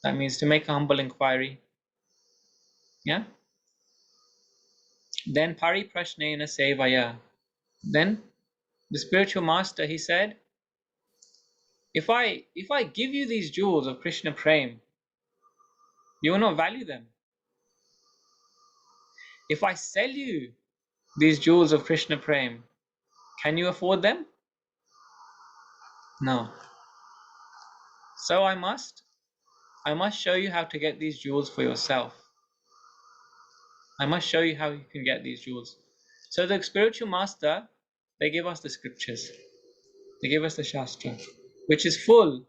That means to make a humble inquiry. Yeah. Then pariprashnena sevaya. Then the spiritual master, he said, if I give you these jewels of Krishna Prem, you will not value them. If I sell you these jewels of Krishna Prem, can you afford them? No. So I must show you how to get these jewels for yourself. I must show you how you can get these jewels. So the spiritual master, they give us the scriptures. They give us the Shastra, which is full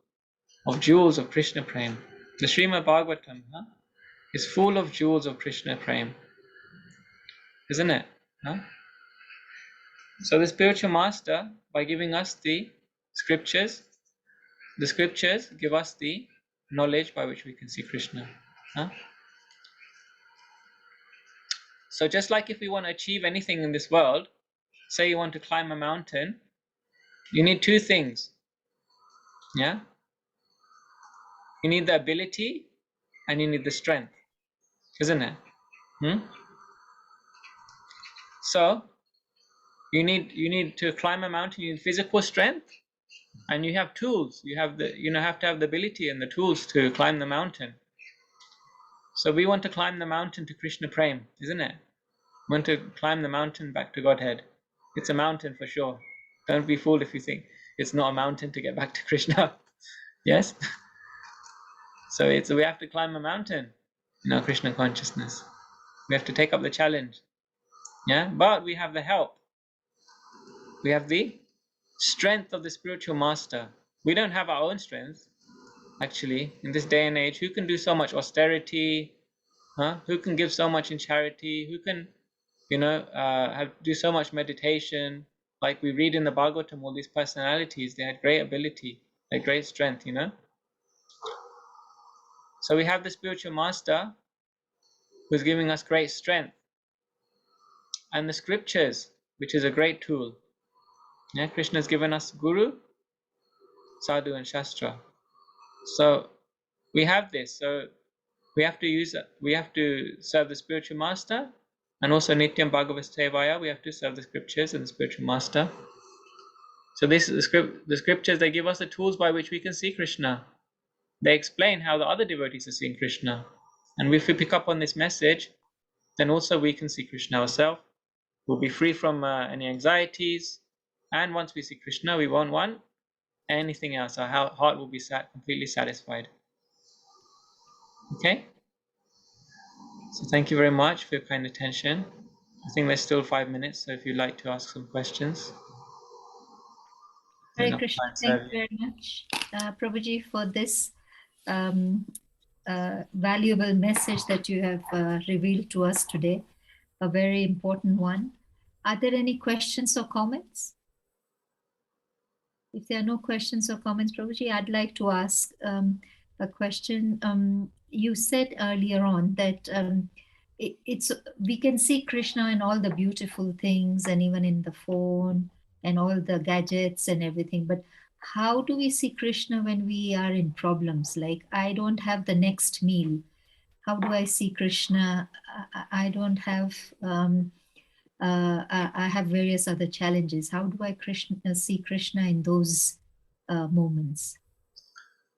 of jewels of Krishna Prem. The Srimad Bhagavatam is full of jewels of Krishna Prem. Isn't it? Huh? So the spiritual master, by giving us the scriptures give us the knowledge by which we can see Krishna. Huh? So just like if we want to achieve anything in this world, say you want to climb a mountain, you need two things. Yeah? You need the ability and you need the strength. Isn't it? So you need to climb a mountain, you need physical strength, and you have tools. You have to have the ability and the tools to climb the mountain. So we want to climb the mountain to Krishna Prem, isn't it? We want to climb the mountain back to Godhead. It's a mountain for sure. Don't be fooled if you think it's not a mountain to get back to Krishna. Yes? So we have to climb a mountain in our Krishna consciousness. We have to take up the challenge. Yeah? But we have the help. We have the strength of the spiritual master. We don't have our own strength. Actually, in this day and age, who can do so much austerity? Who can give so much in charity? Who can, do so much meditation? Like we read in the Bhagavatam, all these personalities, they had great ability, they had great strength, So we have the spiritual master who's giving us great strength. And the scriptures, which is a great tool. Yeah, Krishna has given us Guru, Sadhu and Shastra. So we have this. So we have to serve the spiritual master, and also Nityam Bhagavad Sevaya, we have to serve the scriptures and the spiritual master. So this is the scriptures, they give us the tools by which we can see Krishna. They explain how the other devotees are seeing Krishna. And if we pick up on this message, then also we can see Krishna ourselves. We'll be free from any anxieties. And once we see Krishna, we won't want anything else. Our heart will be completely satisfied. Okay? So thank you very much for your kind attention. I think there's still 5 minutes, so if you'd like to ask some questions. Hare Krishna, thank you very much, Prabhuji, for this valuable message that you have revealed to us today, a very important one. Are there any questions or comments? If there are no questions or comments, Prabhuji, I'd like to ask a question. You said earlier on that we can see Krishna in all the beautiful things and even in the phone and all the gadgets and everything. But how do we see Krishna when we are in problems? Like, I don't have the next meal. How do I see Krishna? I don't have, I have various other challenges. How do I see Krishna in those moments?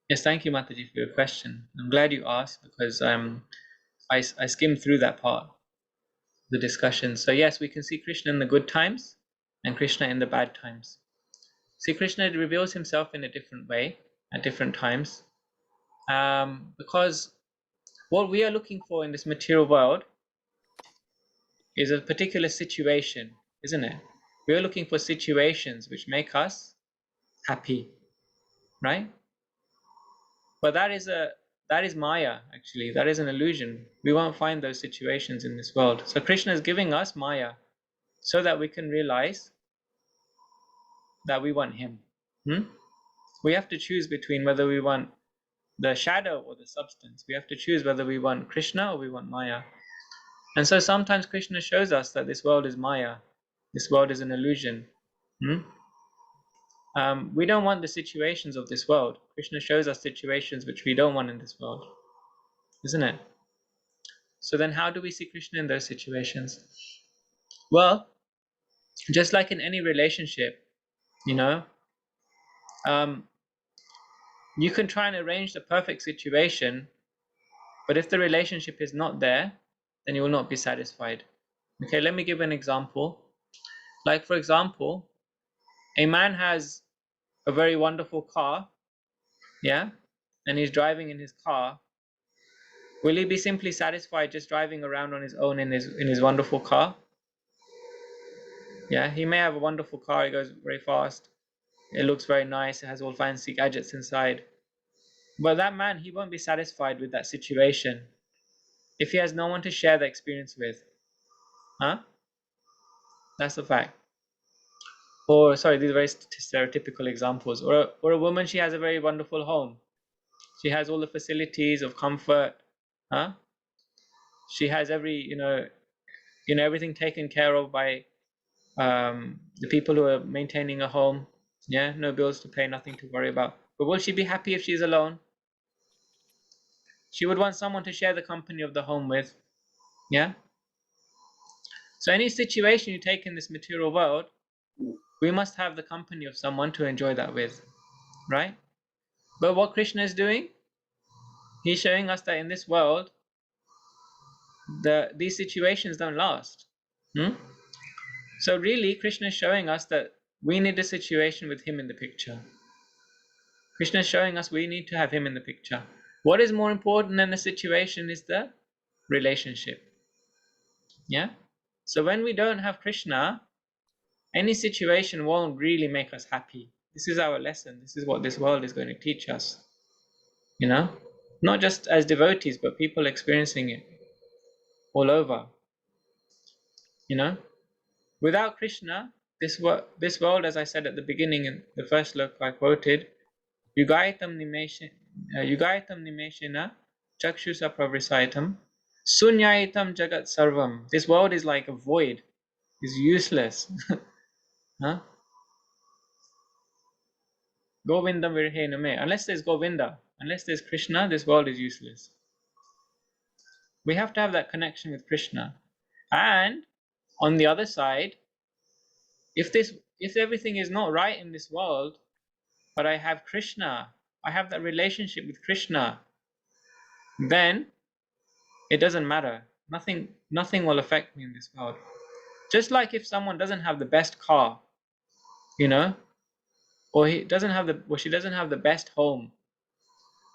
Yes, thank you, Mataji, for your question. I'm glad you asked because I skimmed through that part, the discussion. So yes, we can see Krishna in the good times and Krishna in the bad times. See, Krishna reveals himself in a different way at different times, because what we are looking for in this material world is a particular situation, isn't it? We are looking for situations which make us happy, right? But that is Maya, actually. That is an illusion. We won't find those situations in this world. So Krishna is giving us Maya so that we can realize that we want him. We have to choose between whether we want the shadow or the substance. We have to choose whether we want Krishna or we want Maya. And so sometimes Krishna shows us that this world is Maya. This world is an illusion. We don't want the situations of this world. Krishna shows us situations which we don't want in this world. Isn't it? So then how do we see Krishna in those situations? Well, just like in any relationship, you can try and arrange the perfect situation, but if the relationship is not there, then you will not be satisfied. Okay, let me give an example. Like, for example, a man has a very wonderful car, yeah, and he's driving in his car. Will he be simply satisfied just driving around on his own in his wonderful car? Yeah, he may have a wonderful car, it goes very fast, it looks very nice, it has all fancy gadgets inside. But that man, he won't be satisfied with that situation if he has no one to share the experience with. Huh? That's the fact. Or, sorry, these are very stereotypical examples. Or a woman, she has a very wonderful home. She has all the facilities of comfort. Huh? She has everything taken care of by the people who are maintaining a home. Yeah, no bills to pay, nothing to worry about. But will she be happy if she's alone? She would want someone to share the company of the home with. Yeah. So any situation you take in this material world, we must have the company of someone to enjoy that with, right? But what Krishna is doing, he's showing us that in this world, these situations don't last. So really, Krishna is showing us that we need a situation with him in the picture. Krishna is showing us we need to have him in the picture. What is more important than the situation is the relationship. Yeah. So when we don't have Krishna, any situation won't really make us happy. This is our lesson. This is what this world is going to teach us. Not just as devotees, but people experiencing it all over. Without Krishna, this world, as I said at the beginning in the first sloka I quoted, Yugaitam nimeshena chakshusa pravrisaitam sunyaitam jagat sarvam. This world is like a void, is useless. Huh? Govindam virhena me. Unless there's Govinda, unless there's Krishna, this world is useless. We have to have that connection with Krishna. And on the other side, if everything is not right in this world, but I have Krishna, I have that relationship with Krishna, then it doesn't matter. Nothing will affect me in this world. Just like if someone doesn't have the best car, or she doesn't have the best home,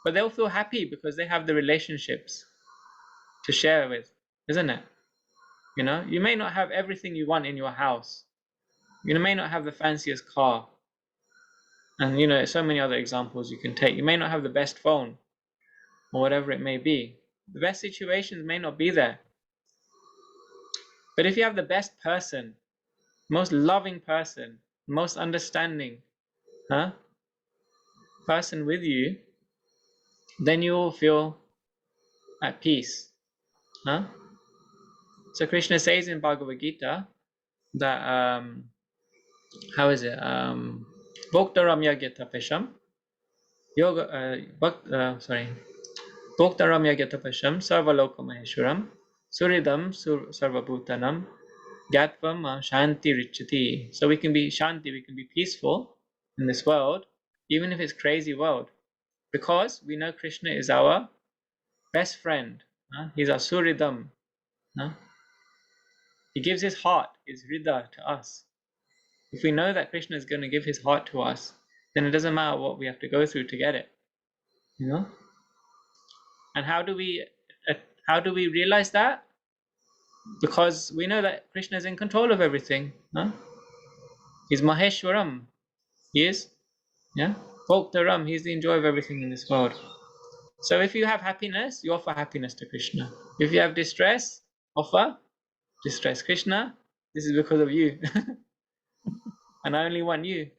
but they'll feel happy because they have the relationships to share with, isn't it? You may not have everything you want in your house. You may not have the fanciest car. And so many other examples you can take. You may not have the best phone or whatever it may be. The best situations may not be there. But if you have the best person, most loving person, most understanding person with you, then you will feel at peace. So Krishna says in Bhagavad Gita that how is it? Bhoktaram yagyatapesham yoga Bhoktaram yagyatapesham sarvaloka maheswaram suridam sarvabhutanam gyatvam shanti richati. So we can be shanti, we can be peaceful in this world, even if it's crazy world, because we know Krishna is our best friend. He's our suridam. He gives his heart, his hridaya to us. If we know that Krishna is going to give his heart to us, then it doesn't matter what we have to go through to get it. And how do we realize that? Because we know that Krishna is in control of everything. He's Maheshwaram. He is. Yeah. Bhoktaram. He's the enjoyer of everything in this world. So if you have happiness, you offer happiness to Krishna. If you have distress, offer distress. Krishna, this is because of you. And I only want you.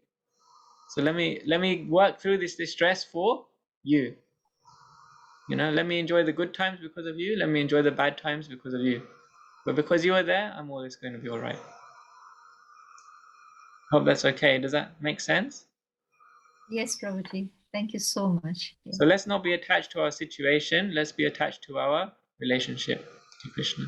So let me work through this distress for you. Let me enjoy the good times because of you. Let me enjoy the bad times because of you. But because you are there, I'm always going to be all right. Hope that's okay. Does that make sense? Yes, Prabhuji. Thank you so much. Yeah. So let's not be attached to our situation. Let's be attached to our relationship to Krishna.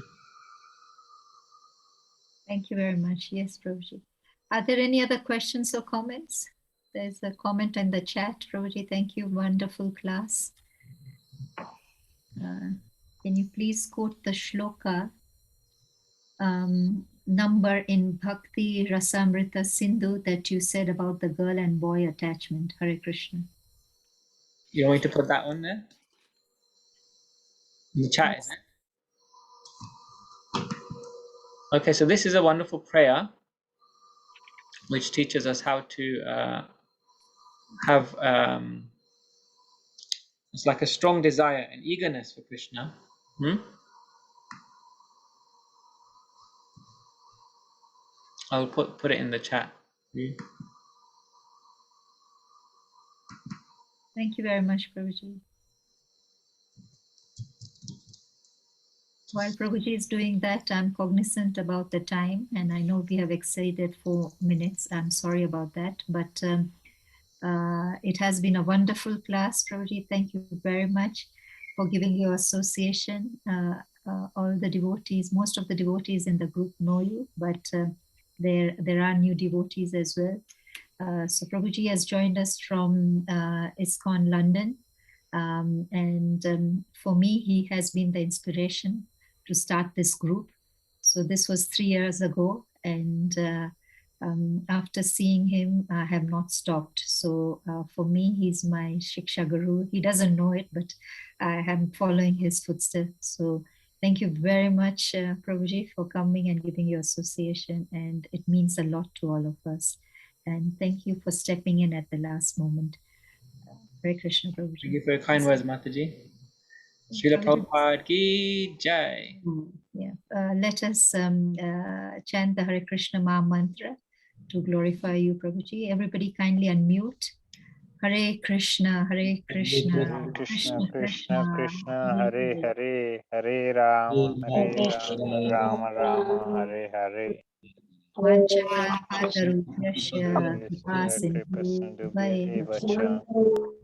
Thank you very much. Yes, Prabhuji. Are there any other questions or comments? There's a comment in the chat. Prabhuji, thank you. Wonderful class. Can you please quote the shloka number in Bhakti Rasamrita Sindhu that you said about the girl and boy attachment. Hare Krishna. You want me to put that on there? In the chat, isn't it? Okay, so this is a wonderful prayer which teaches us how to have it's like a strong desire and eagerness for Krishna. I'll put it in the chat. Thank you very much, Prabhuji. While Prabhuji is doing that, I'm cognizant about the time, and I know we have exceeded 4 minutes. I'm sorry about that, but it has been a wonderful class, Prabhuji. Thank you very much for giving your association. All the devotees, most of the devotees in the group know you, but there are new devotees as well. So Prabhuji has joined us from ISKCON London. For me, he has been the inspiration to start this group. So this was 3 years ago. And after seeing him, I have not stopped. So for me, he's my Shiksha Guru. He doesn't know it, but I am following his footsteps. So thank you very much, Prabhuji, for coming and giving your association. And it means a lot to all of us. And thank you for stepping in at the last moment. Hare Krishna, Prabhuji. Thank you for your kind words, Mataji. Srila Prabhupada ki jai. Yeah. Let us chant the Hare Krishna Maha Mantra to glorify you, Prabhuji. Everybody kindly unmute. Hare Krishna, Hare Krishna, Krishna Krishna Krishna Krishna, Krishna Hare Hare Hare, Hare Hare Rama Hare Rama Rama Hare Hare Vanchakalpatarubhyasya Kripasindhu Kripasindubhya eva cha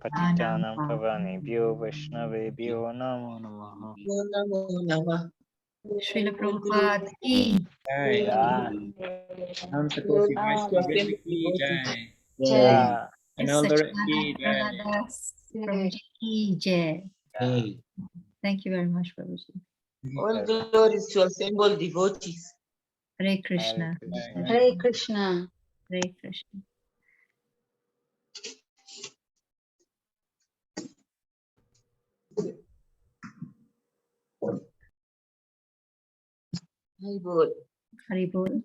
Patitanam Pavanebhyo Vaishnavebhyo Namo Namaha. Srila Prabhupada ki Jai. Jai. Nam Sakoti Vaishnava ki jai. Jai. Anil Dharat ki jai. Sachinanada Prabhuji ki jai. Thank you very much, Prabhuji. All glories to assembled devotees. Hare Krishna. Hare Krishna. Hare Krishna. Very good. Hari Bol.